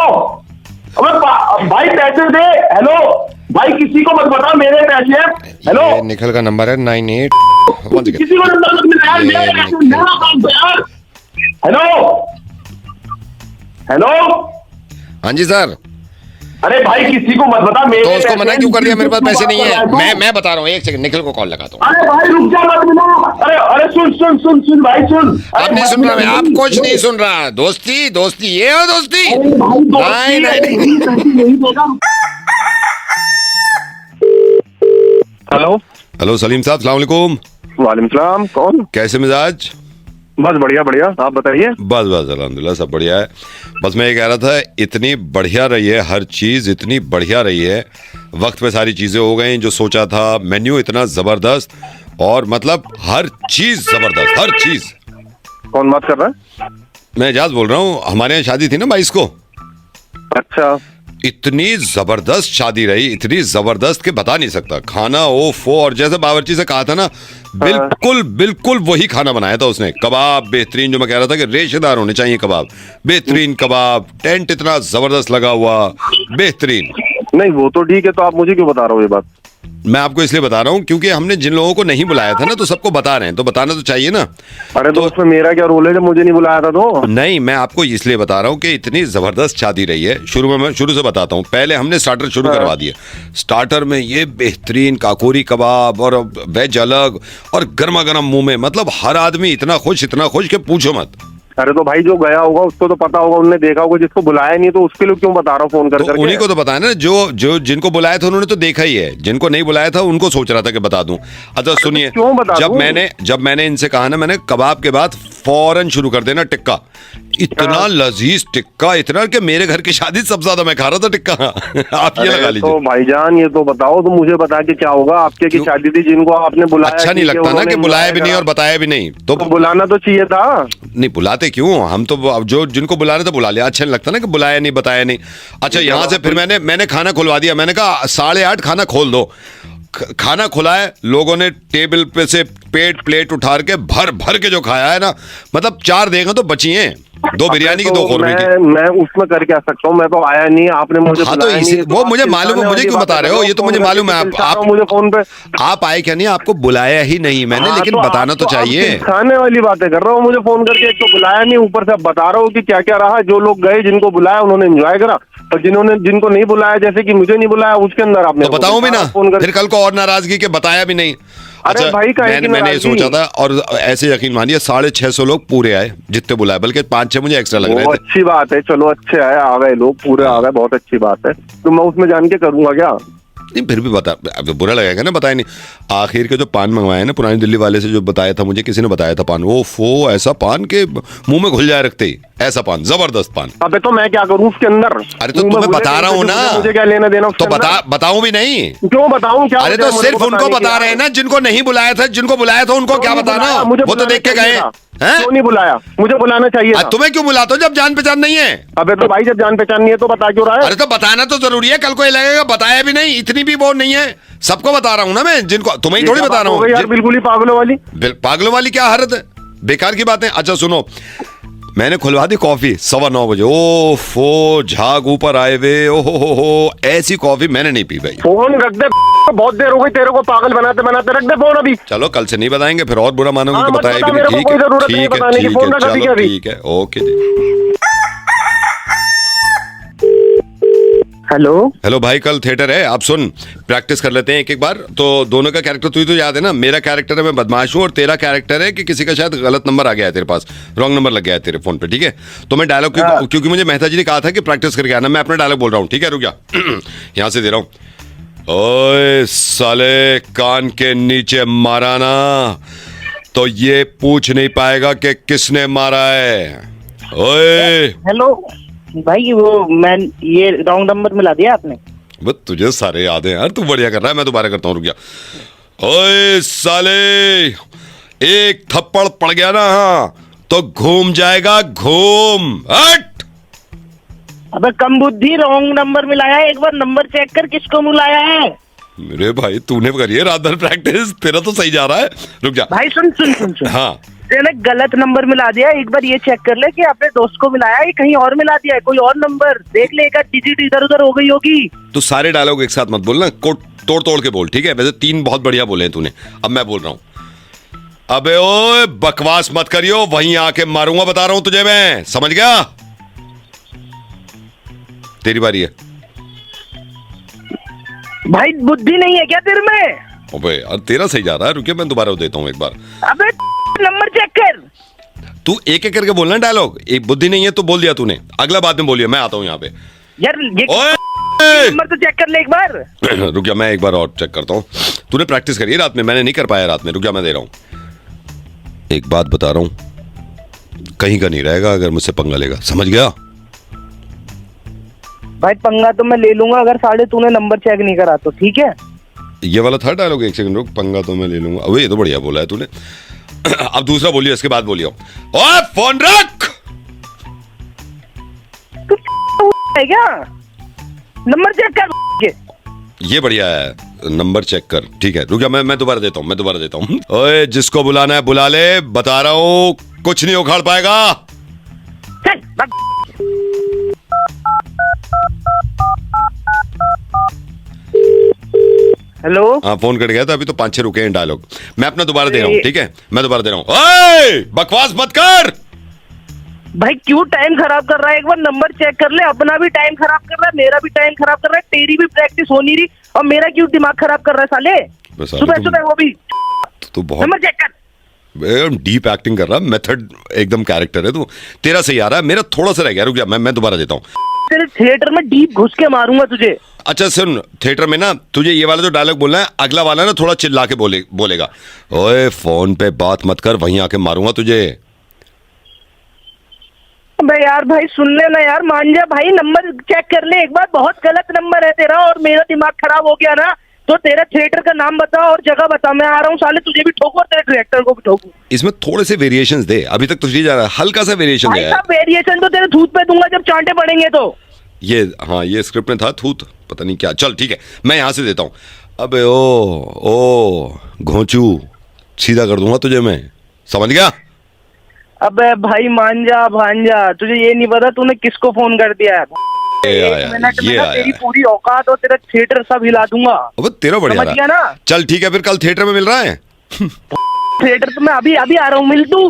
अबे भाई पैसे दे। हेलो भाई, किसी को मत बता मेरे पैसे हैं। हेलो, ये निखिल का नंबर है 98 किसी को नंबर मत मिला यार, मेरे पैसे मेरा काम तो यार। हेलो हेलो, हाँ जी सर। अरे भाई किसी को मत बता मेरे तो उसको पैसे मना हैं, क्यों कर दिया? मेरे पास किसी को पैसे नहीं है। मत बता तू। मैं बता रहा हूँ, एक सेकंड निखिल को कॉल लगाता हूँ। अरे भाई रुक जा, मत मिला। अरे अरे सुन सुन सुन सुन भाई सुन। आप नहीं सुन रहा, मैं आप कुछ नहीं सुन रहा। दोस्ती दोस्ती ये हो दोस्ती। नहीं नहीं हेलो हेलो सलीम साहब, सलाम वालेकुम। वालेकुम सलाम, कौन? कैसे मिजाज? बस बढ़िया बढ़िया, आप बताइए। बस बस अल्हम्दुलिल्लाह सब बढ़िया है। बस मैं ये कह रहा था, इतनी बढ़िया रही है हर चीज़, इतनी बढ़िया रही है, वक्त पे सारी चीज़ें हो गई जो सोचा था। मेन्यू इतना ज़बरदस्त, और मतलब हर चीज़ ज़बरदस्त, हर चीज़। कौन बात कर रहा है? मैं एजाज बोल रहा हूँ, हमारे यहाँ शादी थी ना 22 को। अच्छा, इतनी जबरदस्त शादी रही, इतनी जबरदस्त कि बता नहीं सकता। खाना ओफो, और जैसे बावर्ची से कहा था ना, बिल्कुल बिल्कुल वही खाना बनाया था उसने। कबाब बेहतरीन, जो मैं कह रहा था कि रेशेदार होने चाहिए कबाब, बेहतरीन कबाब, टेंट इतना जबरदस्त लगा हुआ, बेहतरीन। नहीं वो तो ठीक है, तो आप मुझे क्यों बता रहे हो ये बात? मैं आपको इसलिए बता रहा हूँ क्योंकि हमने जिन लोगों को नहीं बुलाया था ना, तो सबको बता रहे हैं, तो बताना तो चाहिए ना। अरे तो उसमें मेरा क्या रोल है जब मुझे नहीं बुलाया था? तो नहीं, मैं आपको इसलिए बता रहा हूँ कि इतनी जबरदस्त शादी रही है। मैं शुरू से बताता हूँ। पहले हमने स्टार्टर शुरू करवा दिए। स्टार्टर में ये बेहतरीन काकोरी कबाब और वेज अलग, और गर्मा गर्म मुंह में, मतलब हर आदमी इतना खुश कि पूछो मत। अरे तो भाई जो गया होगा उसको तो पता होगा, उनने देखा होगा। जिसको बुलाया नहीं तो उसके लिए क्यों बता रहा हूँ फोन कर करके? उन्हीं को तो बताया ना, जो जिनको बुलाया था उन्होंने तो देखा ही है, जिनको नहीं बुलाया था उनको सोच रहा था कि बता दूं। अच्छा सुनिए, क्यों बता दूं? जब मैंने इनसे कहा ना, मैंने कबाब के बाद फौरन शुरू कर देना टिक्का। इतना लजीज टिक्का, इतना कि मेरे घर की शादी सबसे ज्यादा मैं खा रहा था टिक्का। आप ये लगा लीजिए। तो भाईजान ये तो बताओ, तो मुझे बता के क्या होगा? आपके की शादी थी, जिनको आपने बुलाया, अच्छा नहीं लगता ना कि बुलाया भी नहीं और बताया भी नहीं, तो बुलाना तो चाहिए था। नहीं बुलाते क्यों? हम तो जो जिनको बुलाने तो बुला लिया। अच्छा नहीं लगता ना कि बुलाया नहीं बताया नहीं। अच्छा यहाँ से फिर मैंने खाना खुलवा दिया। मैंने कहा 8:30 खाना खोल दो। खाना खुलाए, लोगों ने टेबल पे से प्लेट उठा के भर भर के जो खाया है ना, मतलब 4 देगा तो बची हैं, 2 बिरयानी की, 2 कौरमे की। मैं उसमें करके आ सकता हूँ, मैं तो आया नहीं, आपने मुझे हाँ तो इसी वो मुझे मालूम है, मुझे क्यों बता रहे हो? ये तो मुझे मालूम है। आप मुझे फोन पे आप आए क्या? नहीं, आपको बुलाया ही नहीं मैंने, लेकिन बताना तो चाहिए। खाने वाली बातें कर रहा हूँ, मुझे फोन करके। एक तो बुलाया नहीं, ऊपर से बता रहा हूँ कि क्या क्या रहा। जो लोग गए, जिनको बुलाया उन्होंने एंजॉय करा, और जिनको नहीं बुलाया, जैसे कि मुझे नहीं बुलाया, उसके अंदर आपने तो बताऊं भी ना, फिर कल को और नाराजगी के बताया भी नहीं। अरे अच्छा, भाई मैंने ये सोचा था, और ऐसे यकीन मानिए 650 लोग पूरे आए जितने बुलाए, बल्कि 5-6 मुझे एक्स्ट्रा लग रहे थे। अच्छी बात है, चलो अच्छे आए, आ गए लोग, पूरे आ गए, बहुत अच्छी बात है। तो मैं उसमें जान के करूंगा क्या? नहीं फिर भी बता, अब बुरा लगेगा ना, बताया नहीं। आखिर के जो पान मंगवाए ना पुरानी दिल्ली वाले से, जो बताया था मुझे, किसी ने बताया था पान, वो ऐसा पान के मुंह में घुल जाए रखते ही, ऐसा पान, जबरदस्त पान। अबे तो मैं क्या करूं उसके अंदर? अरे तो तुम्हें बता रहा हूँ ना, मुझे क्या लेना देना? तो बताऊं भी नहीं? क्यों बताऊं? क्या? अरे तो सिर्फ उनको बता रहे हैं ना, जिनको नहीं बुलाया था। जिनको बुलाया था उनको क्या बताना? वो तो देख के गए। क्यों नहीं बुलाया? मुझे बुलाना चाहिए था। तुम्हें क्यों बुलाते हो जब जान पहचान नहीं है? अबे तो भाई जब जान पहचान नहीं है तो बता क्यों रहा है? अरे तो बताना तो जरूरी है, कल को ये लगेगा बताया भी नहीं। इतनी भी वो नहीं है, सबको बता रहा हूँ ना मैं, जिनको तुम्हें थोड़ी बता रहा हूँ। बिल्कुल ही पागलों वाली। पागलों वाली क्या हरत है? बेकार की बातें। अच्छा सुनो, मैंने खुलवा दी कॉफी 9:15 बजे। ओफो, झाग ऊपर आए हुए, ओहो, ऐसी कॉफी मैंने नहीं पी भाई। फोन रख दे, बहुत देर हो गई तेरे को पागल बनाते बनाते। रख दे फोन अभी। चलो कल से नहीं बताएंगे, फिर और बुरा मानोगे कि बताया भी नहीं। ठीक है, चलो ठीक है, ओके जी। हेलो भाई, कल थिएटर है, आप सुन, प्रैक्टिस कर लेते हैं एक बार। तो दोनों का कैरेक्टर तुझे तो याद है ना? मेरा कैरेक्टर है मैं बदमाश हूँ, और तेरा कैरेक्टर है कि किसी का शायद गलत नंबर आ गया है तेरे पास, रॉन्ग नंबर लग गया है तेरे फोन पे, ठीक है? तो मैं डायलॉग क्योंकि मुझे मेहता जी ने कहा था कि प्रैक्टिस करके आना, मैं अपना डायलॉग बोल रहा हूँ, ठीक है? रुक जा, यहाँ से दे रहा हूँ। ओए साले, कान के नीचे मारा ना तो ये पूछ नहीं पाएगा कि किसने मारा है। ओए हेलो भाई, वो मैं ये रॉन्ग नंबर मिला दिया आपने। बस तुझे सारे याद है यार, तू बढ़िया कर रहा है। मैं दोबारा करता हूँ, रुक गया। ओए साले, एक थप्पड़ पड़ गया ना तो घूम जाएगा, घूम। हट। अबे कम बुद्धि, रॉन्ग नंबर मिलाया है, एक बार नंबर चेक कर किसको मिलाया है। मेरे भाई तूने करी है रात भर प्रैक्टिस, तेरा तो सही जा रहा है। रुक जा भाई सुन। हाँ तेने गलत नंबर मिला दिया, एक बार ये चेक कर ले कि अपने दोस्त को मिलाया है कहीं और मिला दिया है, कोई और नंबर देख ले, एक डिजिट इधर उधर हो गई होगी। तू सारे डायलॉग एक साथ मत बोलना, तोड़ तोड़ के बोल, ठीक है? वैसे 3 बहुत बढ़िया बोले हैं तूने, अब मैं बोल रहा हूँ। अबे ओए बकवास मत करियो, वहीं आके मारूंगा, बता रहा हूं तुझे मैं, समझ गया? तेरी बारी है। भाई बुद्धि नहीं है क्या तेरे में? अबे यार तेरा सही जा रहा है, रुकिए मैं दोबारा देता हूँ एक बार। अबे नंबर चेक कर। तू एक एक करके बोलना डायलॉग, एक बुद्धि नहीं है तो बोल दिया तूने, अगला बाद में बोलिए, मैं आता हूँ यहाँ पे। यार ये नंबर तो चेक कर ले एक बार। रुक जा मैं एक बार और चेक करता हूँ। तूने प्रैक्टिस करी है रात में, मैंने नहीं कर पाया रात में। रुक जा मैं दे रहा हूँ। एक बात बता रहा हूँ, कहीं का नहीं रहेगा अगर मुझसे पंगा लेगा, समझ गया? भाई पंगा तो मैं ले लूंगा अगर साले तूने नंबर चेक नहीं करा तो, ठीक है? ये वाला था डायलॉग, एक सेकंड रुक, पंगा तो मैं ले लूंगा। अबे ये तो बढ़िया बोला है तूने। अब दूसरा बोलिए, इसके बाद बोलिए। ओए फोन रख। है क्या? नंबर चेक कर। ये बढ़िया है, नंबर चेक कर, ठीक है? रुक जा मैं दोबारा देता हूँ। ओए जिसको बुलाना है बुला ले, बता रहा हूँ कुछ नहीं उखाड़ पाएगा। हेलो। हाँ फोन कट गया था, अभी तो 5-6 रुके हैं डायलॉग। मैं अपना दोबारा दे रहा हूँ, ठीक है? मैं दोबारा दे रहा हूँ। ओए बकवास मत कर भाई, क्यों टाइम खराब कर रहा है? एक बार नंबर चेक कर ले, अपना भी टाइम खराब कर रहा है, मेरा भी टाइम खराब कर रहा है, तेरी भी प्रैक्टिस हो नहीं रही और मेरा क्यों दिमाग खराब कर रहा है साले? सुबह वो भी तो बहुत नंबर चेक कर। डीप एक्टिंग कर रहा, मेथड एकदम कैरेक्टर है तू। तेरा सही आ रहा है, मेरा थोड़ा सा रह गया। रुक जा मैं दोबारा देता हूँ। तेरे थिएटर में डीप घुस के मारूंगा तुझे। अच्छा सुन, थिएटर में ना तुझे ये वाला जो डायलॉग बोलना है, अगला वाला ना थोड़ा चिल्ला के बोलेगा। ओए फोन पे बात मत कर, वहीं आके मारूंगा तुझे। अबे यार भाई सुन ले ना यार, मान जा भाई, नंबर चेक कर ले एक बार, बहुत गलत नंबर है तेरा और मेरा दिमाग खराब हो गया ना, तो तेरा थिएटर का नाम बता और जगह बता, मैं आ रहा हूँ साले, तुझे भी ठोकू और तेरे डायरेक्टर को भी ठोकू। इसमें थोड़े से वेरिएशंस दे, अभी तक तुझे जा रहा है, हल्का सा वेरिएशन दे। वेरिएशन तो तेरे थूत पे दूंगा जब चांटे पड़ेंगे तो। ये हाँ ये स्क्रिप्ट में था थूत, पता नहीं क्या। चल ठीक है, मैं यहाँ से देता हूँ। अबे ओ घोंचू, सीधा कर दूंगा तुझे मैं, समझ गया? अबे भाई मान जा भांजा, तुझे ये नहीं पता तूने किसको फोन कर दिया है। एक मिनट में ना तेरी पूरी औकात और तेरा थिएटर सब हिला दूंगा। अब तेरा बढ़िया समझ गया ना? चल ठीक है, फिर कल थिएटर में मिल रहा है। थिएटर तो मैं अभी आ रहा हूँ, मिल तू।